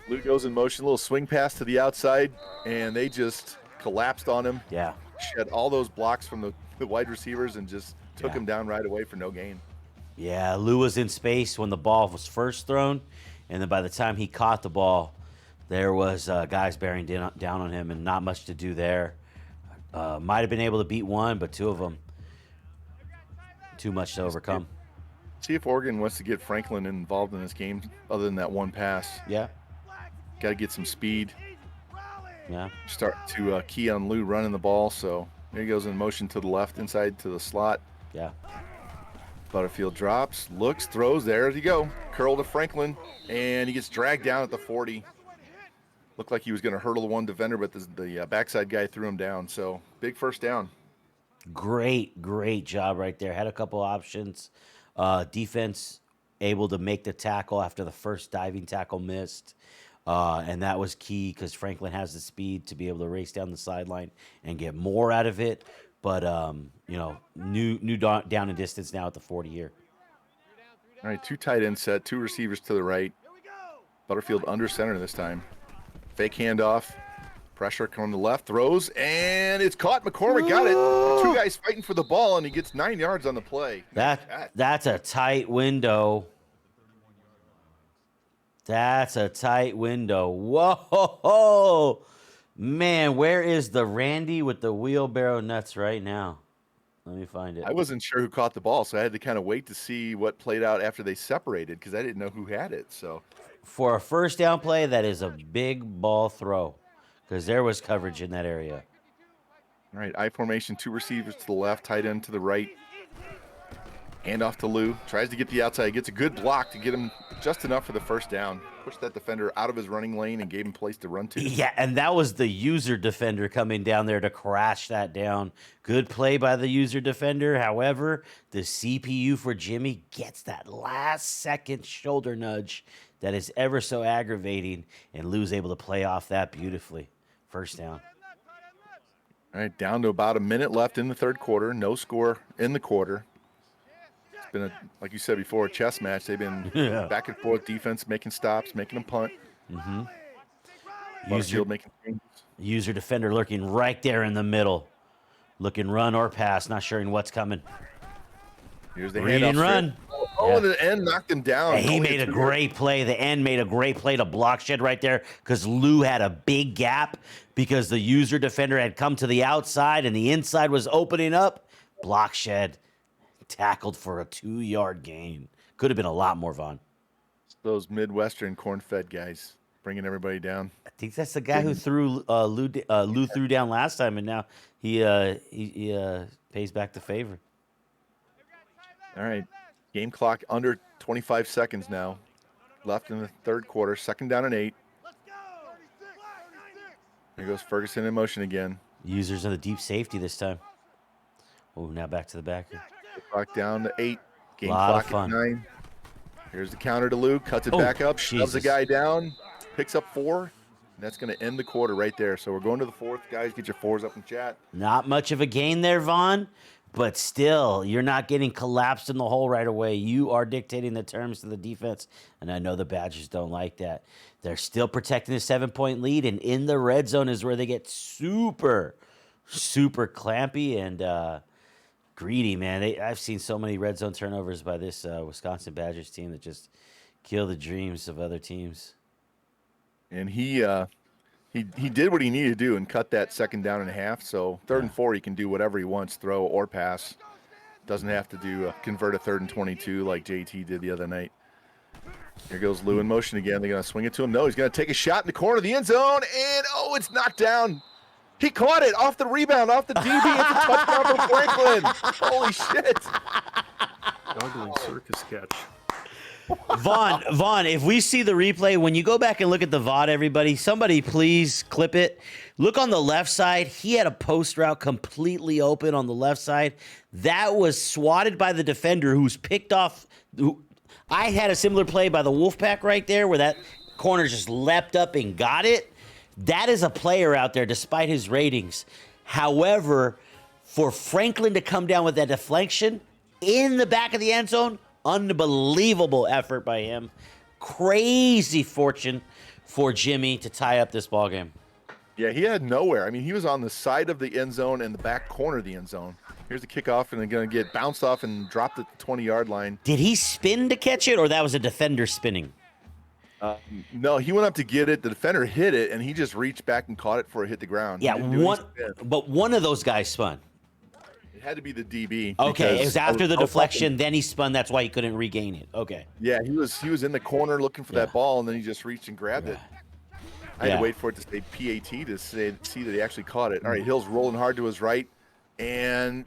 Lou goes in motion. Little swing pass to the outside, and they just collapsed on him. Yeah. Shed all those blocks from the wide receivers and just took Yeah. him down right away for no gain. Yeah, Lou was in space when the ball was first thrown, and then by the time he caught the ball, there was guys bearing down on him, and not much to do there. Might have been able to beat one, but 2 of them, too much to overcome. See if Oregon wants to get Franklin involved in this game other than that one pass. Yeah, Got to get some speed. yeah. Start to key on Lou running the ball. So there he goes in motion to the left, inside to the slot. Yeah. Butterfield drops, looks, throws. There you go. Curl to Franklin, and he gets dragged down at the 40. Looked like he was going to hurdle the one defender, but the backside guy threw him down. So big first down. Great job right there. Had a couple options. Defense able to make the tackle after the first diving tackle missed. And that was key because Franklin has the speed to be able to race down the sideline and get more out of it. But, new down and distance now at the 40 here. All right, 2 tight end set, 2 receivers to the right. Butterfield under center this time. Fake handoff. Pressure coming to the left, throws, and it's caught. McCormick got it. 2 guys fighting for the ball, and he gets 9 yards on the play. That's a tight window. That's a tight window. Whoa, man, where is the Randy with the wheelbarrow nuts right now? Let me find it. I wasn't sure who caught the ball, so I had to kind of wait to see what played out after they separated because I didn't know who had it. So For a first down play, that is a big ball throw because there was coverage in that area. all right, I formation, 2 receivers to the left, tight end to the right. Hand off to Lou. Tries to get the outside. Gets a good block to get him just enough for the first down. Pushed that defender out of his running lane and gave him place to run to. Yeah, and that was the user defender coming down there to crash that down. Good play by the user defender. However, the CPU for Jimmy gets that last second shoulder nudge that is ever so aggravating, and Lou's able to play off that beautifully. First down. All right, down to about a minute left in the third quarter. No score in the quarter. It's been, like you said before, a chess match. They've been Yeah. back and forth defense, making stops, making them punt. User, Butterfield making changes. user defender lurking right there in the middle. Looking run or pass, not sure what's coming. Here's the Read handoff. and run. Oh, Yeah. the end knocked him down. And he Only made a 2 great play. The end made a great play to block Shed right there because Lou had a big gap because the user defender had come to the outside and the inside was opening up. Block Shed tackled for a 2-yard gain. Could have been a lot more, Vaughn. Those Midwestern corn-fed guys bringing everybody down. I think that's the guy who threw Lou threw down last time, and now he pays back the favor. All right, game clock under 25 seconds now. Left in the third quarter, 2nd down and 8. There goes Ferguson in motion again. Users in the deep safety this time. Oh, now back to the back. Clock down to 8. Game Lot of clock fun. at 9. Here's the counter to Luke. Cuts it Oh, back up. Shoves the Jesus. guy down. Picks up 4. And that's going to end the quarter right there. So we're going to the 4th. Guys, get your 4s up in chat. Not much of a gain there, Vaughn, But still, you're not getting collapsed in the hole right away. You are dictating the terms to the defense. And I know the Badgers don't like that. They're still protecting a 7-point lead. And in the red zone is where they get super, super clampy and greedy, man. I've seen so many red zone turnovers by this Wisconsin Badgers team that just kill the dreams of other teams. And he did what he needed to do and cut that 2nd down and a half. So 3rd and 4, he can do whatever he wants, throw or pass. Doesn't have to do convert a 3rd and 22 like JT did the other night. Here goes Lou in motion again. They're going to swing it to him. No, he's going to take a shot in the corner of the end zone, and it's knocked down. He caught it off the rebound, off the DB. It's a touchdown for Franklin. Holy shit. Juggling circus catch. Vaughn, if we see the replay, when you go back and look at the VOD, everybody, somebody please clip it. Look on the left side. He had a post route completely open on the left side. That was swatted by the defender who's picked off. I had a similar play by the Wolfpack right there where that corner just leapt up and got it. That is a player out there despite his ratings. However, for Franklin to come down with that deflection in the back of the end zone, unbelievable effort by him. Crazy fortune for Jimmy to tie up this ball game. Yeah, he had nowhere. I mean, he was on the side of the end zone and the back corner of the end zone. Here's the kickoff, and they're going to get bounced off and dropped at the 20-yard line. Did he spin to catch it, or that was a defender spinning? No, he went up to get it. The defender hit it, and he just reached back and caught it before it hit the ground. Yeah, but one of those guys spun. It had to be the DB. Okay, it was after the deflection, then he spun. That's why he couldn't regain it. Okay. Yeah, he was in the corner looking for that ball, and then he just reached and grabbed it. I had to wait for it to say PAT to see that he actually caught it. All right, Hill's rolling hard to his right, and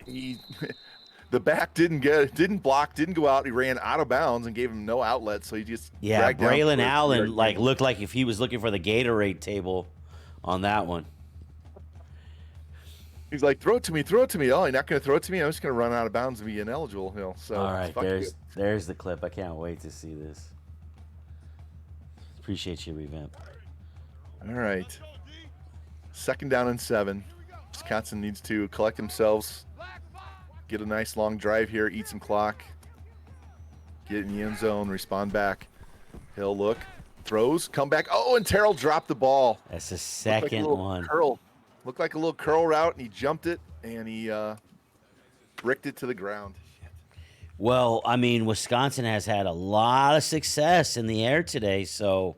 the back didn't block, didn't go out. He ran out of bounds and gave him no outlet, so he just dragged down Braylon for it. Allen looked like if he was looking for the Gatorade table on that one. He's like, throw it to me. Oh, you're not going to throw it to me? I'm just going to run out of bounds and be ineligible, Hill. So all right, there's the clip. I can't wait to see this. Appreciate your revamp. All right. 2nd down and 7. Wisconsin needs to collect themselves, get a nice long drive here, eat some clock, get in the end zone, respond back. Hill look, throws, come back. Oh, and Terrell dropped the ball. That's the second one. Looked like a little curl route, and he jumped it, and he bricked it to the ground. Well, I mean, Wisconsin has had a lot of success in the air today, so,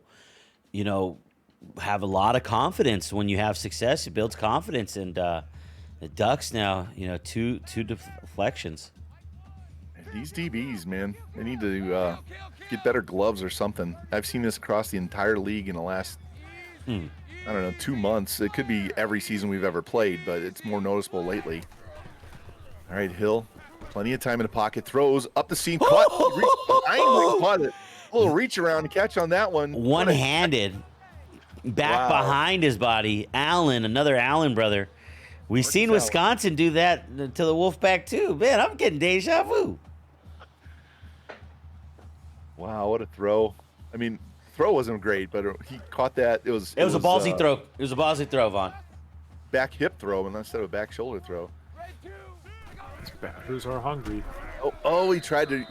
have a lot of confidence. When you have success, it builds confidence, and the Ducks now, two deflections. These DBs, man, they need to get better gloves or something. I've seen this across the entire league in the last, 2 months. It could be every season we've ever played, but it's more noticeable lately. All right, Hill, plenty of time in the pocket, throws up the seam, caught, caught it. A little reach around to catch on that one. One-handed, back behind his body. Allen, another Allen brother. We've seen Wisconsin do that to the Wolfpack too. Man, I'm getting deja vu. Wow, what a throw. I mean, throw wasn't great, but he caught that. It was a ballsy throw. It was a ballsy throw, Vaughn. Back hip throw instead of a back shoulder throw. These Badgers are hungry. Oh, he tried to.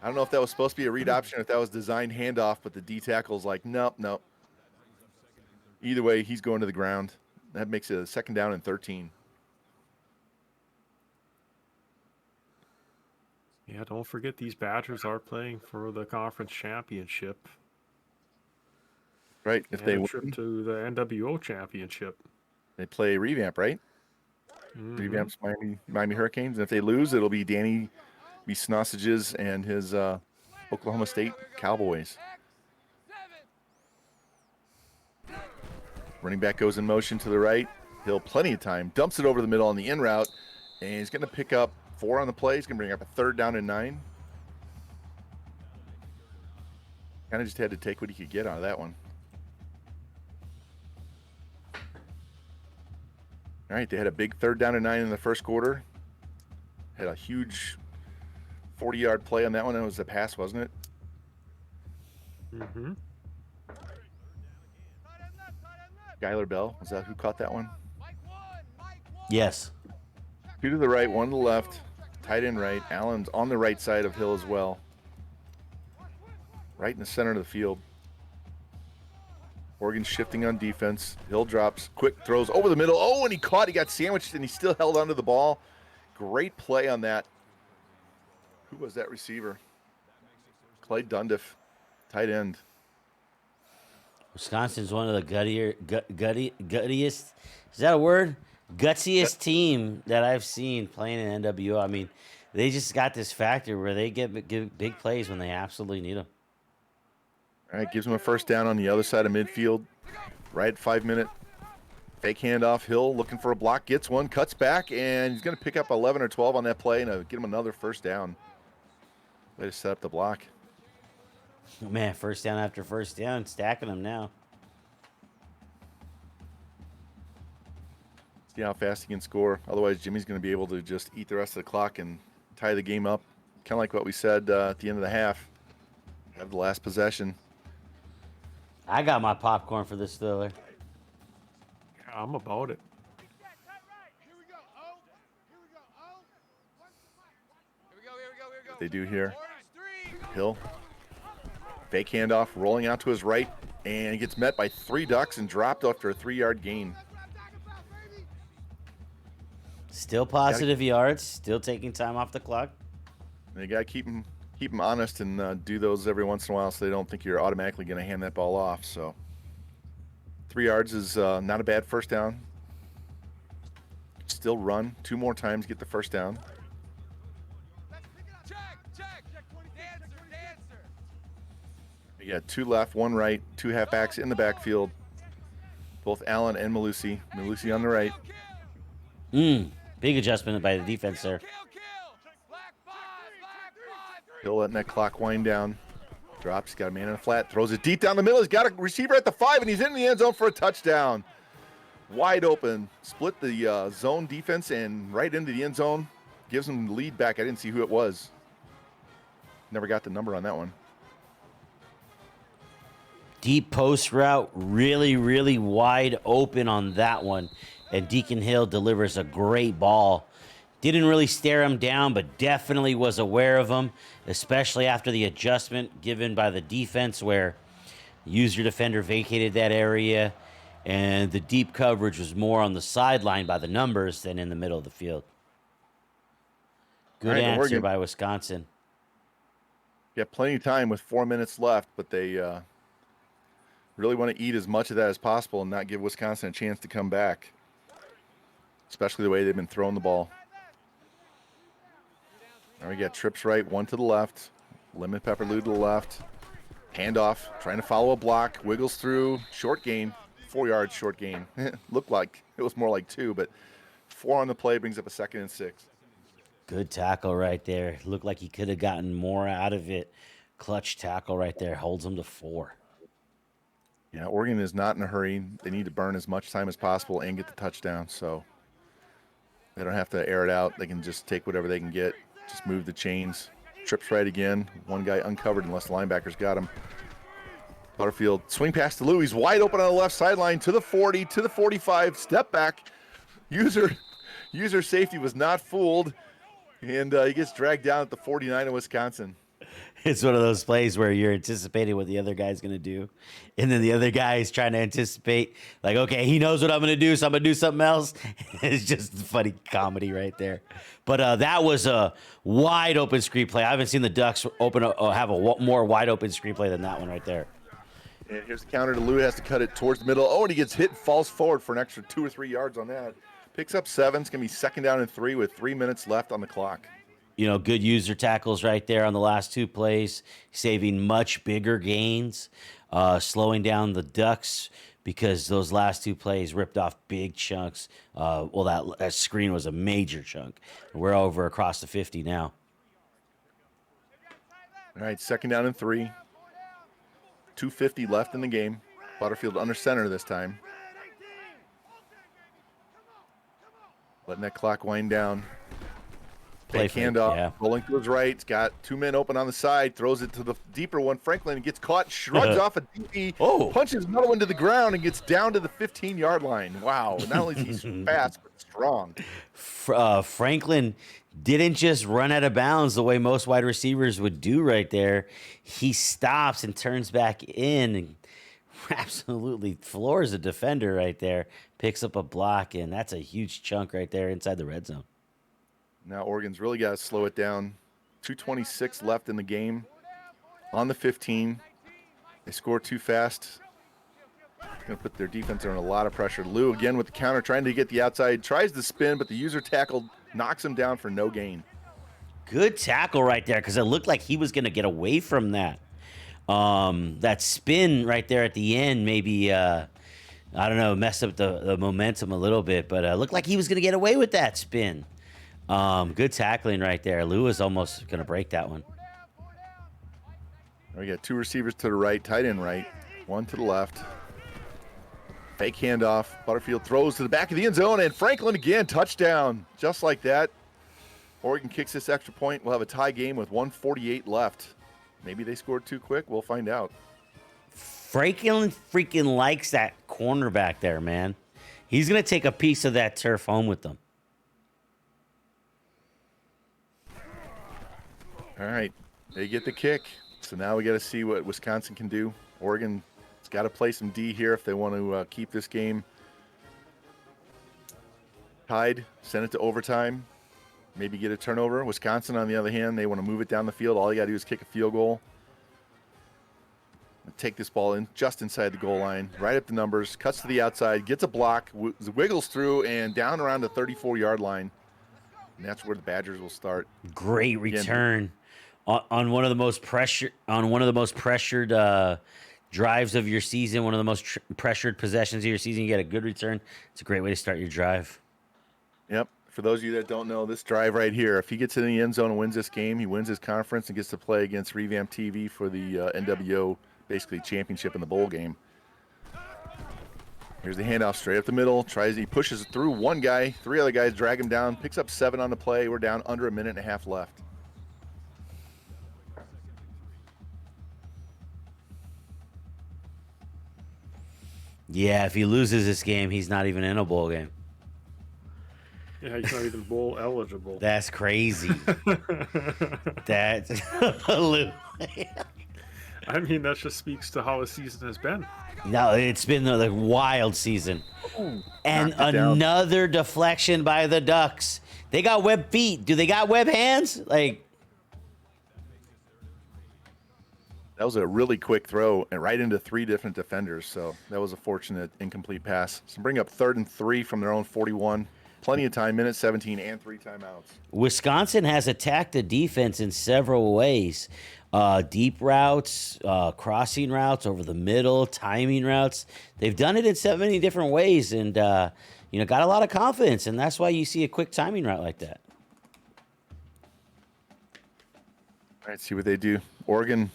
I don't know if that was supposed to be a read option or if that was designed handoff, but the D tackle's like, nope. Either way, he's going to the ground. That makes it a 2nd down and 13. Yeah, don't forget these Badgers are playing for the conference championship. Right, if they a win, trip to the NWO championship. they play revamp, right? Revamp's Miami Hurricanes, and if they lose, it'll be Danny B. Snossages and his Oklahoma State Cowboys. Running back goes in motion to the right. Hill, plenty of time, dumps it over the middle on the in route, and he's going to pick up 4 on the play. He's going to bring up a 3rd down and 9. Kind of just had to take what he could get out of that one. All right, they had a big 3rd down and 9 in the first quarter. Had a huge 40-yard play on that one. That was a pass, wasn't it? Mm-hmm. Skylar Bell, was that who caught that one? Yes. Two to the right, one to the left. Tight end right. Allen's on the right side of Hill as well. Right in the center of the field. Oregon shifting on defense. Hill drops, quick throws over the middle. Oh, and he caught. He got sandwiched, and he still held onto the ball. Great play on that. Who was that receiver? Clay Dundiff, tight end. Wisconsin's one of the guttiest. Is that a word? Gutsiest team that I've seen playing in NWO. I mean, they just got this factor where they get big plays when they absolutely need them. All right, gives him a first down on the other side of midfield. Right 5 minute fake handoff. Hill looking for a block, gets one, cuts back, and he's going to pick up 11 or 12 on that play and get him another first down. Way to set up the block. Man, first down after first down, stacking them now. See how fast he can score. Otherwise, Jimmy's going to be able to just eat the rest of the clock and tie the game up. Kind of like what we said at the end of the half. Have the last possession. I got my popcorn for this thriller. Yeah, I'm about it. They do here. Hill. Fake handoff, rolling out to his right, and he gets met by 3 Ducks and dropped after a 3-yard gain. Still positive yards, still taking time off the clock. And you got to keep them honest and do those every once in a while so they don't think you're automatically going to hand that ball off. So 3 yards is not a bad first down. Still run 2 more times, get the first down. You got 2 left, 1 right, 2 halfbacks in the backfield. Both Allen and Malusi. Malusi on the right. Big adjustment by the defense there. Hill letting that clock wind down. Drops, got a man in a flat, throws it deep down the middle. He's got a receiver at the 5, and he's in the end zone for a touchdown. Wide open. Split the zone defense and right into the end zone. Gives him the lead back. I didn't see who it was. Never got the number on that one. Deep post route, really, really wide open on that one. And Deacon Hill delivers a great ball. Didn't really stare him down, but definitely was aware of him, especially after the adjustment given by the defense where user defender vacated that area, and the deep coverage was more on the sideline by the numbers than in the middle of the field. Good All right, answer Oregon. by Wisconsin. Got plenty of time with 4 minutes left, but they really want to eat as much of that as possible and not give Wisconsin a chance to come back, especially the way they've been throwing the ball. All right, we got trips right, 1 to the left. Lemon Pepper Lou to the left. Handoff, trying to follow a block, wiggles through, short gain, 4 yards short gain. Looked like it was more like 2, but 4 on the play brings up a 2nd and 6. Good tackle right there. Looked like he could have gotten more out of it. Clutch tackle right there. Holds him to 4. Yeah, Oregon is not in a hurry. They need to burn as much time as possible and get the touchdown, so they don't have to air it out. They can just take whatever they can get, just move the chains. Trips right again. One guy uncovered unless the linebackers got him. Butterfield, swing pass to Lou. He's wide open on the left sideline to the 40, to the 45, step back. User safety was not fooled, and he gets dragged down at the 49 of Wisconsin. It's one of those plays where you're anticipating what the other guy's going to do. And then the other guy is trying to anticipate, like, okay, he knows what I'm going to do, so I'm going to do something else. It's just funny comedy right there. But that was a wide open screenplay. I haven't seen the Ducks have a more wide open screenplay than that one right there. And here's the counter to Lou. Has to cut it towards the middle. Oh, and he gets hit and falls forward for an extra 2 or 3 yards on that. Picks up 7. It's going to be 2nd down and 3 with 3 minutes left on the clock. You know, good user tackles right there on the last 2 plays, saving much bigger gains, slowing down the Ducks because those last 2 plays ripped off big chunks. Well, that screen was a major chunk. We're over across the 50 now. All right, 2nd down and 3. 2:50 left in the game. Butterfield under center this time. Letting that clock wind down. Play Fake fake, handoff, yeah. rolling to his right. It's got 2 men open on the side. Throws it to the deeper one. Franklin gets caught, shrugs off a DB, Oh. punches another one to the ground, and gets down to the 15-yard line. Wow! Not only is he fast, but strong. Franklin didn't just run out of bounds the way most wide receivers would do right there. He stops and turns back in and absolutely floors a defender right there. Picks up a block, and that's a huge chunk right there inside the red zone. Now Oregon's really got to slow it down. 2:26 left in the game. On the 15. They score too fast. Going to put their defense under a lot of pressure. Lou again with the counter, trying to get the outside. Tries to spin, but the user tackle knocks him down for no gain. Good tackle right there because it looked like he was going to get away from that. That spin right there at the end maybe, I don't know, messed up the momentum a little bit, but it looked like he was going to get away with that spin. Good tackling right there. Lou was almost going to break that one. We got 2 receivers to the right, tight end right, 1 to the left. Fake handoff. Butterfield throws to the back of the end zone, and Franklin again, touchdown. Just like that. Oregon kicks this extra point. We'll have a tie game with 1:48 left. Maybe they scored too quick. We'll find out. Franklin freaking likes that cornerback there, man. He's going to take a piece of that turf home with them. All right, they get the kick. So now we got to see what Wisconsin can do. Oregon's got to play some D here if they want to keep this game tied, send it to overtime, maybe get a turnover. Wisconsin, on the other hand, they want to move it down the field. All you got to do is kick a field goal. Take this ball in just inside the goal line, right up the numbers, cuts to the outside, gets a block, wiggles through, and down around the 34-yard line. And that's where the Badgers will start. Great return on one of the most pressured drives of your season, one of the most pressured possessions of your season. You get a good return. It's a great way to start your drive. Yep. For those of you that don't know, this drive right here, if he gets in the end zone and wins this game, he wins his conference and gets to play against Revamp TV for the NWO, basically championship in the bowl game. Here's the handoff straight up the middle. He pushes through one guy. 3 other guys drag him down. Picks up 7 on the play. We're down under a minute and a half left. Yeah, if he loses this game, he's not even in a bowl game. Yeah, he's not even bowl eligible. That's crazy. That's I mean, that just speaks to how his season has been. No, it's been a wild season. And knocked it down. another deflection by the Ducks. They got web feet. Do they got web hands? Like, That was a really quick throw and right into 3 different defenders. So that was a fortunate incomplete pass. So bring up 3rd and 3 from their own 41. Plenty of time, minute 17 and 3 timeouts. Wisconsin has attacked the defense in several ways. Deep routes, crossing routes over the middle, timing routes. They've done it in so many different ways and, got a lot of confidence. And that's why you see a quick timing route like that. All right, see what they do. Oregon,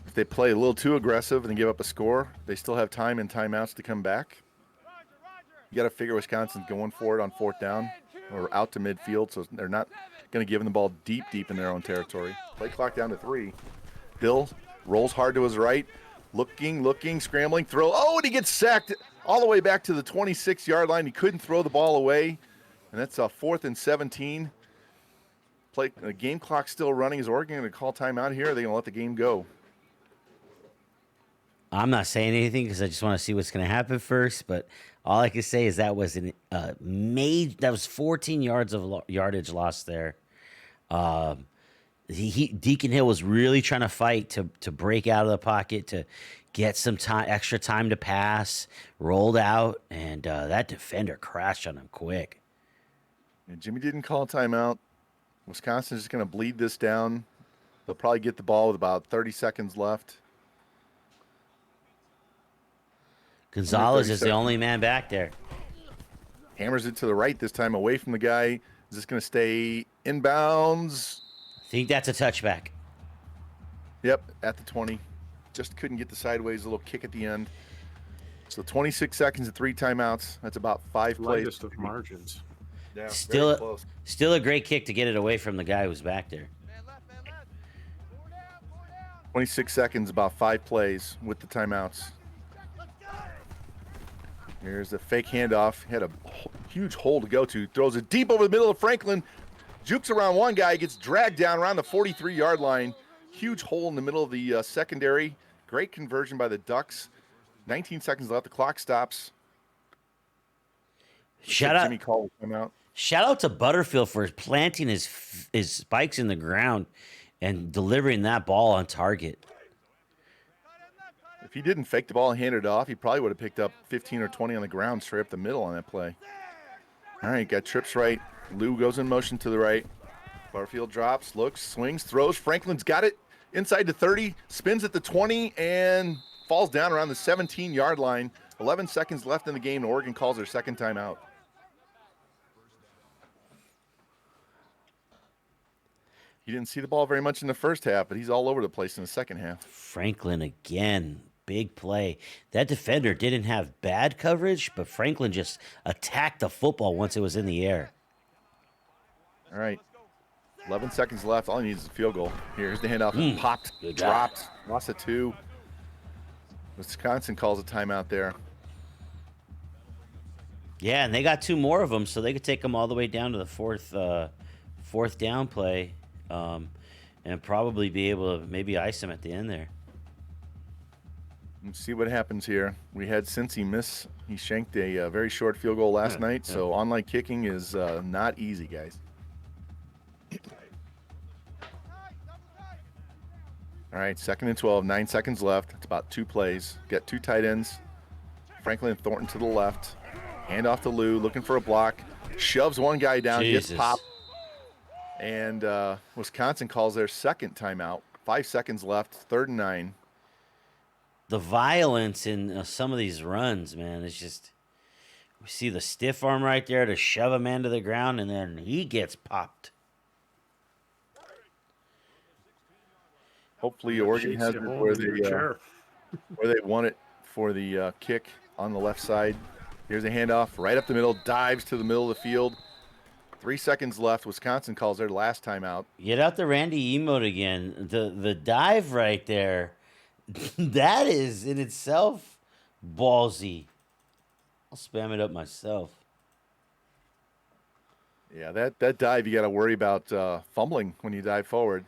if they play a little too aggressive and give up a score, they still have time and timeouts to come back. You got to figure Wisconsin's going for it on 4th down or out to midfield, so they're not going to give them the ball deep in their own territory. Play clock down to 3. Hill rolls hard to his right, looking, scrambling, throw. Oh, and he gets sacked all the way back to the 26-yard line. He couldn't throw the ball away, and that's a 4th and 17. The game clock still running. Is Oregon going to call timeout here, or are they going to let the game go? I'm not saying anything because I just want to see what's going to happen first. But all I can say is that was that was 14 yards of yardage lost there. Deacon Hill was really trying to fight to break out of the pocket, to get some extra time to pass, rolled out, and that defender crashed on him quick. And Jimmy didn't call a timeout. Wisconsin's just going to bleed this down. They'll probably get the ball with about 30 seconds left. Gonzalez is the only man back there. Hammers it to the right this time, away from the guy. Is this going to stay inbounds? I think that's a touchback. Yep, at the 20. Just couldn't get the sideways, a little kick at the end. So 26 seconds and 3 timeouts. That's about 5 plays. Lightest of margins. Yeah, Still, close. still a great kick to get it away from the guy who's back there. 26 seconds, about 5 plays with the timeouts. Here's a fake handoff. Had a huge hole to go to. Throws it deep over the middle of Franklin. Jukes around one guy, gets dragged down around the 43-yard line. Huge hole in the middle of the secondary. Great conversion by the Ducks. 19 seconds left. The clock stops. Shout out, Jimmy Call will come out. shout out to Butterfield for planting his spikes in the ground and delivering that ball on target. If he didn't fake the ball and hand it off, he probably would have picked up 15 or 20 on the ground straight up the middle on that play. All right, got trips right. Lou goes in motion to the right. Butterfield drops, looks, swings, throws. Franklin's got it inside the 30, spins at the 20, and falls down around the 17-yard line. 11 seconds left in the game, and Oregon calls their second timeout. He didn't see the ball very much in the first half, but he's all over the place in the second half. Franklin again. Big play. That defender didn't have bad coverage, but Franklin just attacked the football once it was in the air. All right. 11 seconds left. All he needs is a field goal. Here's the handoff. Popped, Good job. dropped, lost a 2. Wisconsin calls a timeout there. Yeah, and they got 2 more of them, so they could take them all the way down to the fourth down play, and probably be able to maybe ice them at the end there. Let's see what happens here. We had Cincy miss. He shanked a very short field goal last night, so online kicking is not easy, guys. All right, 2nd and 12, 9 seconds left. It's about 2 plays. Got 2 tight ends. Franklin and Thornton to the left. Hand off to Lou, looking for a block. Shoves one guy down, gets Jesus. popped. And Wisconsin calls their second timeout. 5 seconds left, 3rd and 9. The violence in some of these runs, man, it's just we see the stiff arm right there to shove a man to the ground, and then he gets popped. Hopefully Oregon Shakes has you it home where in your they chair. want it for the kick on the left side. Here's a handoff right up the middle, dives to the middle of the field. 3 seconds left. Wisconsin calls their last timeout. Get out the Randy emote again. The dive right there, that is in itself ballsy. I'll spam it up myself. Yeah, that dive, you got to worry about fumbling when you dive forward.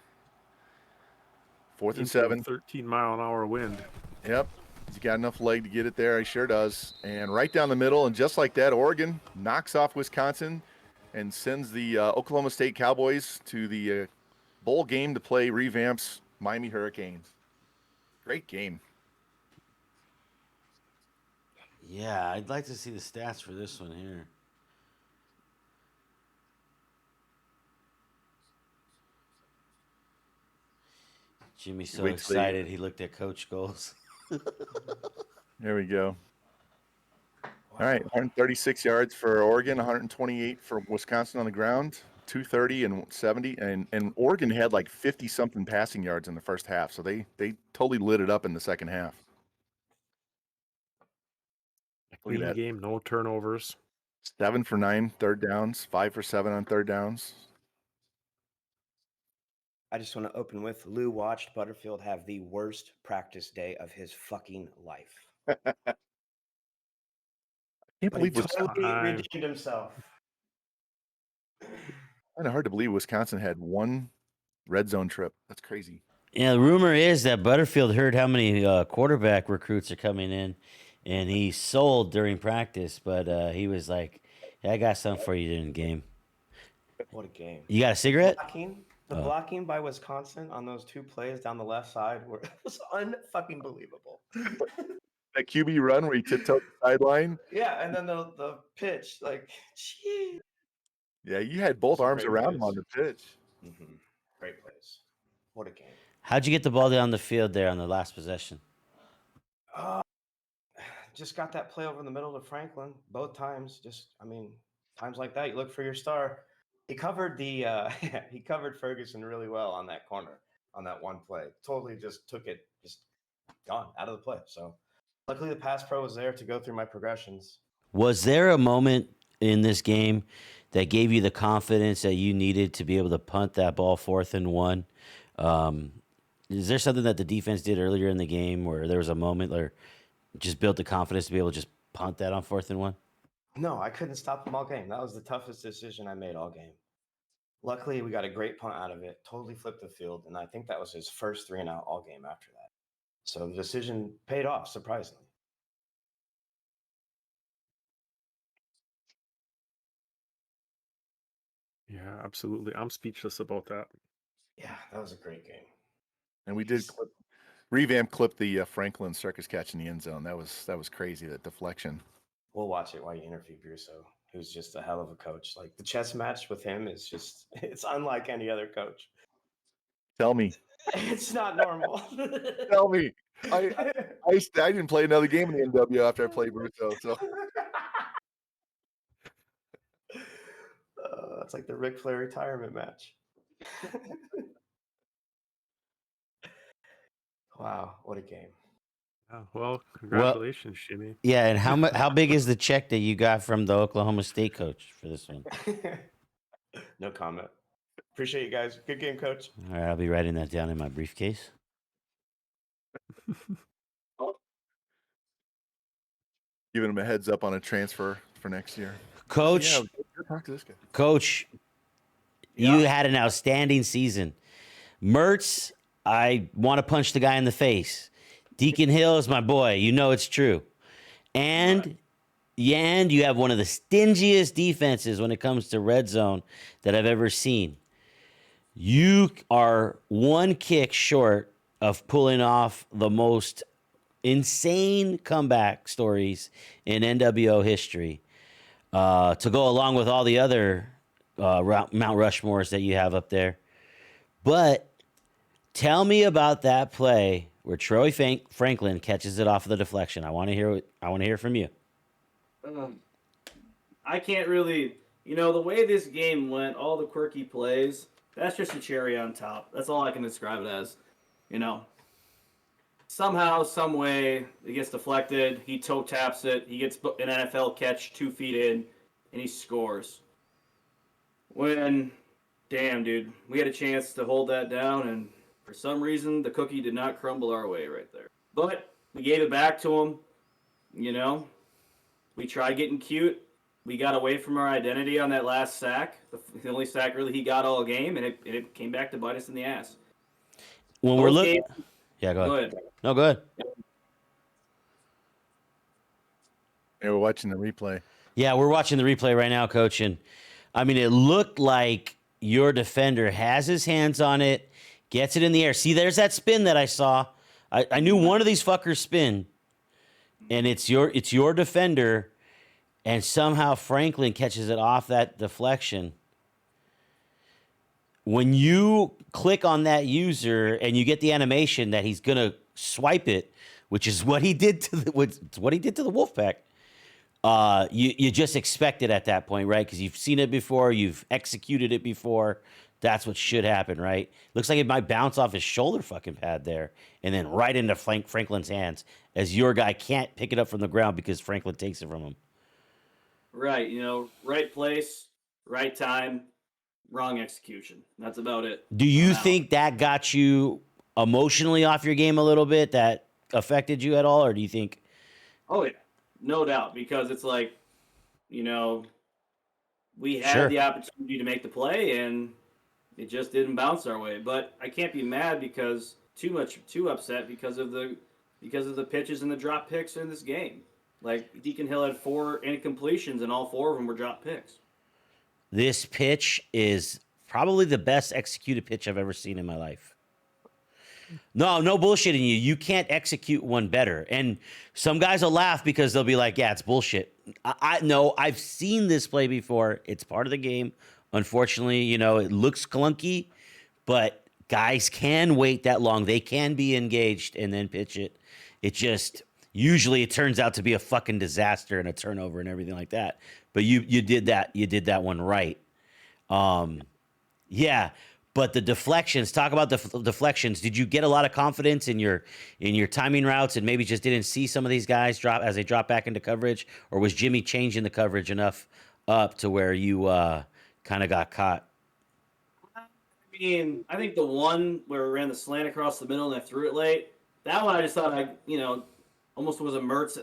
4th and Into 7. 13-mile-an-hour wind. Yep. He's got enough leg to get it there. He sure does. And right down the middle, and just like that, Oregon knocks off Wisconsin and sends the Oklahoma State Cowboys to the bowl game to play Revamp's Miami Hurricanes. Great game. Yeah, I'd like to see the stats for this one here. Jimmy's so Wait till they- excited he looked at Coach Goals. There we go. All right, 136 yards for Oregon, 128 for Wisconsin on the ground, 230 and 70. And Oregon had like 50-something passing yards in the first half, so they totally lit it up in the second half. Look at Clean that. game, no turnovers. 7 for 9 third downs, 5 for 7 on third downs. I just want to open with Lou watched Butterfield have the worst practice day of his fucking life. Can't But he believe it's totally time. redeemed himself. kind of hard to believe Wisconsin had 1 red zone trip. That's crazy. Yeah, the rumor is that Butterfield heard how many quarterback recruits are coming in, and he sold during practice. But he was like, "Yeah, I got something for you in the game. What a game. You got a cigarette?" The Oh. blocking by Wisconsin on those 2 plays down the left side was unfucking believable. That QB run where he tiptoed the sideline. Yeah, and then the pitch, like, gee. Yeah, you had both Some arms great around him plays. on the pitch. Great plays. What a game. How'd you get the ball down the field there on the last possession? Just got that play over in the middle to Franklin both times. Times like that, you look for your star. He covered he covered Ferguson really well on that corner on that one play. Totally just took it, just gone out of the play. So luckily the pass pro was there to go through my progressions. Was there a moment in this game that gave you the confidence that you needed to be able to punt that ball 4th and 1? Is there something that the defense did earlier in the game where there was a moment where just built the confidence to be able to just punt that on 4th and 1? No, I couldn't stop him all game. That was the toughest decision I made all game. Luckily, we got a great punt out of it, totally flipped the field, and I think that was his first 3-and-out all game after that. So the decision paid off, surprisingly. Yeah, absolutely. I'm speechless about that. Yeah, that was a great game. And we did revamp clip the Franklin circus catch in the end zone. That was crazy, that deflection. We'll watch it while you interview Brusso, who's just a hell of a coach. Like the chess match with him is just, it's unlike any other coach. Tell me. It's not normal. Tell me. I didn't play another game in the NW after I played Bruto. So It's like the Ric Flair retirement match. Wow, what a game. Oh, well, congratulations, Jimmy. Yeah, and how big is the check that you got from the Oklahoma State coach for this one? No comment. Appreciate you guys. Good game, coach. All right, I'll be writing that down in my briefcase. giving him a heads up on a transfer for next year. Coach, Talk to this guy. Coach, you had an outstanding season. Mertz, I want to punch the guy in the face. Deacon Hill is my boy. You know it's true. And you have one of the stingiest defenses when it comes to red zone that I've ever seen. You are one kick short of pulling off the most insane comeback stories in NWO history, to go along with all the other Mount Rushmores that you have up there. But tell me about that play where Troy Franklin catches it off of the deflection. I want to hear from you. I can't really, the way this game went, all the quirky plays, that's just a cherry on top. That's all I can describe it as. Somehow, some way, it gets deflected. He toe taps it. He gets an NFL catch 2 feet in, and he scores. Damn, dude, we had a chance to hold that down, and for some reason, the cookie did not crumble our way right there. But we gave it back to him. We tried getting cute. We got away from our identity on that last sack, the only sack really he got all game, and it came back to bite us in the ass. When we're looking, yeah, go ahead. No, go ahead. They were watching the replay. Yeah, we're watching the replay right now, Coach, and I mean, it looked like your defender has his hands on it, gets it in the air. See, there's that spin that I saw. I knew one of these fuckers spin, and it's your defender. And somehow Franklin catches it off that deflection. When you click on that user and you get the animation that he's gonna swipe it, which is what he did to the Wolfpack, you just expect it at that point, right? Because you've seen it before, you've executed it before. That's what should happen, right? Looks like it might bounce off his shoulder fucking pad there, and then right into Franklin's hands, as your guy can't pick it up from the ground because Franklin takes it from him. Right, right place, right time, wrong execution. That's about it. Do you think that got you emotionally off your game a little bit? That affected you at all? Or do you think? Oh, yeah. No doubt. Because it's like, we had the opportunity to make the play and it just didn't bounce our way. But I can't be mad because too upset because of the pitches and the drop picks in this game. Like, Deacon Hill had 4 incompletions, and all 4 of them were drop picks. This pitch is probably the best executed pitch I've ever seen in my life. No bullshitting you. You can't execute one better. And some guys will laugh because they'll be like, yeah, it's bullshit. No, I've seen this play before. It's part of the game. Unfortunately, it looks clunky, but guys can wait that long. They can be engaged and then pitch it. Usually it turns out to be a fucking disaster and a turnover and everything like that. But you did that. You did that one right. Yeah. But the deflections, talk about the deflections. Did you get a lot of confidence in your timing routes and maybe just didn't see some of these guys drop as they drop back into coverage? Or was Jimmy changing the coverage enough up to where you kind of got caught? I mean, I think the one where we ran the slant across the middle and I threw it late, that one I just thought almost was a Mertz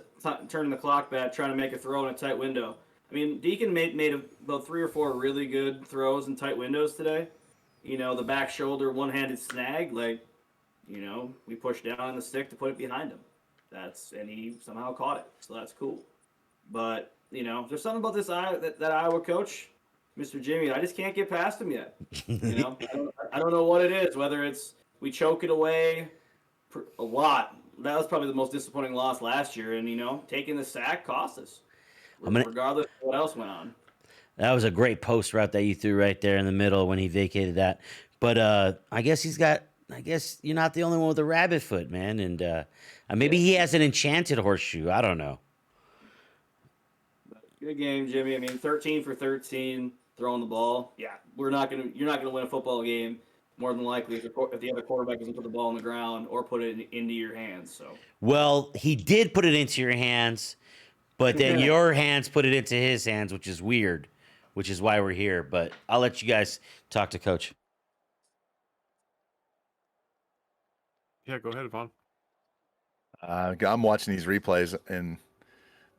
turning the clock back, trying to make a throw in a tight window. I mean, Deacon made about 3 or 4 really good throws in tight windows today. The back shoulder, one-handed snag, we pushed down on the stick to put it behind him. And he somehow caught it, so that's cool. But there's something about that Iowa coach, Mr. Jimmy. I just can't get past him yet. I don't know what it is. Whether it's we choke it away a lot. That was probably the most disappointing loss last year, and taking the sack cost us, regardless of what else went on. That was a great post route that you threw right there in the middle when he vacated that. But I guess you're not the only one with a rabbit foot, man. And maybe he has an enchanted horseshoe. I don't know. Good game, Jimmy. I mean, 13 for 13 throwing the ball. Yeah, you're not gonna win a football game more than likely if the other quarterback doesn't put the ball on the ground or put it into your hands. So. Well, he did put it into your hands, but then your hands put it into his hands, which is weird, which is why we're here. But I'll let you guys talk to Coach. Yeah, go ahead, Vaughn. I'm watching these replays, and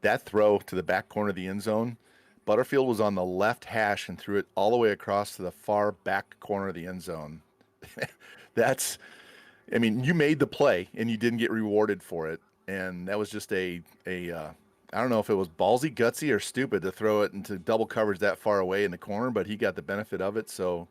that throw to the back corner of the end zone, Butterfield was on the left hash and threw it all the way across to the far back corner of the end zone. You made the play and you didn't get rewarded for it. And that was just I don't know if it was ballsy, gutsy, or stupid to throw it into double coverage that far away in the corner, but he got the benefit of it. So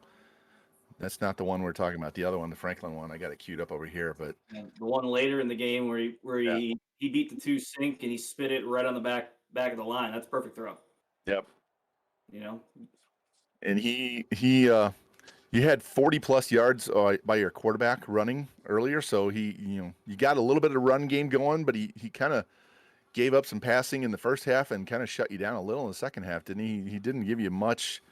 that's not the one we're talking about. The other one, the Franklin one, I got it queued up over here. But the one later in the game where he beat the 2 sink and he spit it right on the back of the line. That's a perfect throw. Yep. And you had 40 plus yards by your quarterback running earlier, so you got a little bit of run game going, but he kind of gave up some passing in the first half and kind of shut you down a little in the second half, didn't he? He didn't give you much.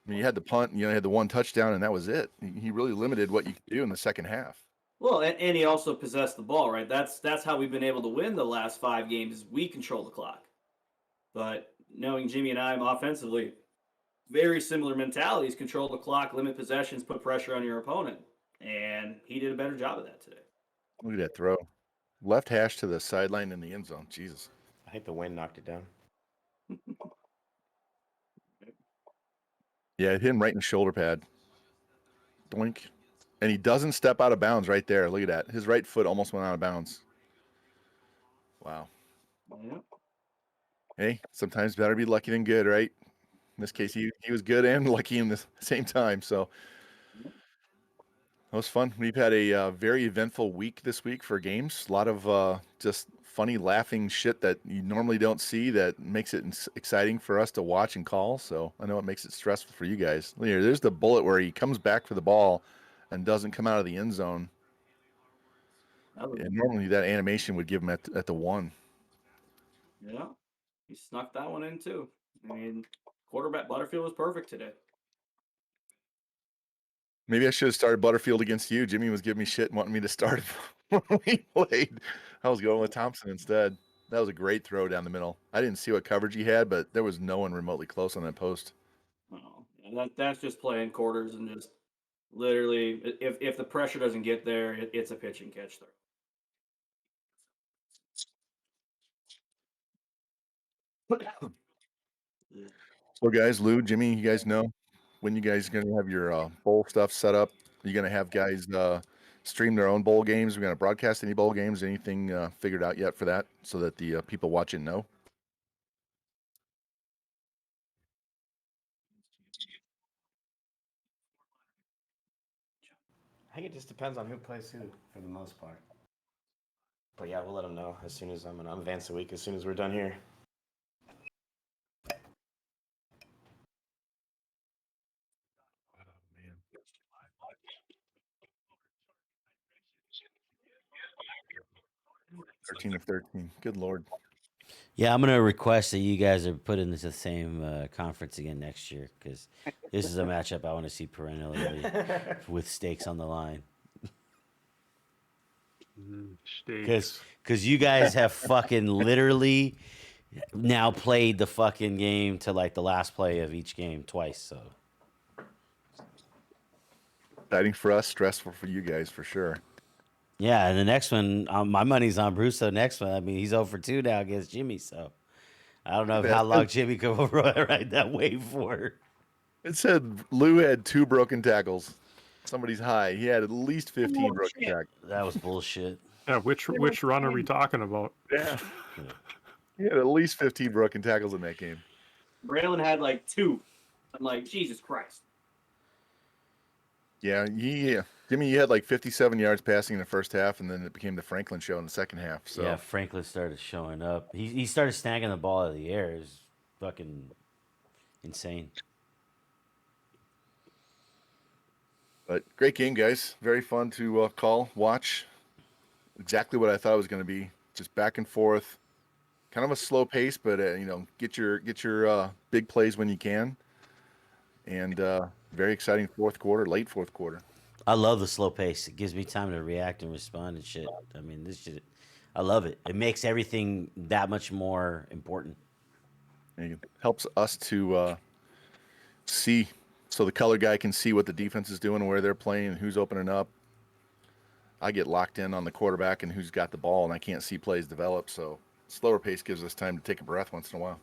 I mean, you had the punt, you had the one touchdown, and that was it. He really limited what you could do in the second half. Well, and he also possessed the ball, right? That's how we've been able to win the last 5 games. Is we control the clock. But knowing Jimmy and I offensively, very similar mentalities: control the clock, limit possessions, put pressure on your opponent, and he did a better job of that today. Look at that throw, left hash to the sideline in the end zone. Jesus, I think the wind knocked it down. Yeah, it hit him right in the shoulder pad. Doink. And he doesn't step out of bounds right there. Look at that. His right foot almost went out of bounds. Wow. Yeah. Hey, sometimes better be lucky than good, right? In this case, he was good and lucky in the same time. So that was fun. We've had a very eventful week this week for games. A lot of just funny, laughing shit that you normally don't see that makes it exciting for us to watch and call. So I know it makes it stressful for you guys. There's the bullet where he comes back for the ball and doesn't come out of the end zone. And normally that animation would give him at the 1. Yeah, he snuck that one in too. I mean, quarterback Butterfield was perfect today. Maybe I should have started Butterfield against you. Jimmy was giving me shit and wanting me to start when we played. I was going with Thompson instead. That was a great throw down the middle. I didn't see what coverage he had, but there was no one remotely close on that post. Oh, that's just playing quarters and just literally, if the pressure doesn't get there, it's a pitch and catch throw. So guys, Lou, Jimmy, you guys know when you guys going to have your bowl stuff set up? Are you going to have guys stream their own bowl games? We're going to broadcast any bowl games? Anything figured out yet for that so that the people watching know? I think it just depends on who plays who for the most part. But yeah, we'll let them know as soon as I'm gonna advance a week as soon as we're done here. Oh, man. 13 of 13. Good Lord. Yeah, I'm gonna request that you guys are put into the same conference again next year because this is a matchup I want to see perennially with stakes on the line. Stakes. Because you guys have fucking literally now played the fucking game to like the last play of each game twice. So Exciting for us, stressful for you guys for sure. yeah, and the next one, my money's on Bruce. So next one, I mean, he's 0 for 2 now against Jimmy. So I don't know how long Jimmy could ride that wave for. It said Lou had 2 broken tackles. Somebody's high. He had at least 15 Oh, broken shit. tackles. That was bullshit. Yeah, which run are we talking about? Yeah. He had at least 15 broken tackles in that game. Braylon had like 2. I'm like, Jesus Christ. Yeah, Jimmy, you had like 57 yards passing in the first half, and then it became the Franklin show in the second half. So Yeah, Franklin started showing up. He started snagging the ball out of the air. It was fucking insane. But great game, guys. Very fun to watch. Exactly what I thought it was going to be. Just back and forth, kind of a slow pace, but get your big plays when you can. And very exciting late fourth quarter. I love the slow pace. It gives me time to react and respond and shit. I mean, this shit, I love it. It makes everything that much more important. And it helps us to see, so the color guy can see what the defense is doing, where they're playing, and who's opening up. I get locked in on the quarterback and who's got the ball, and I can't see plays develop. So slower pace gives us time to take a breath once in a while.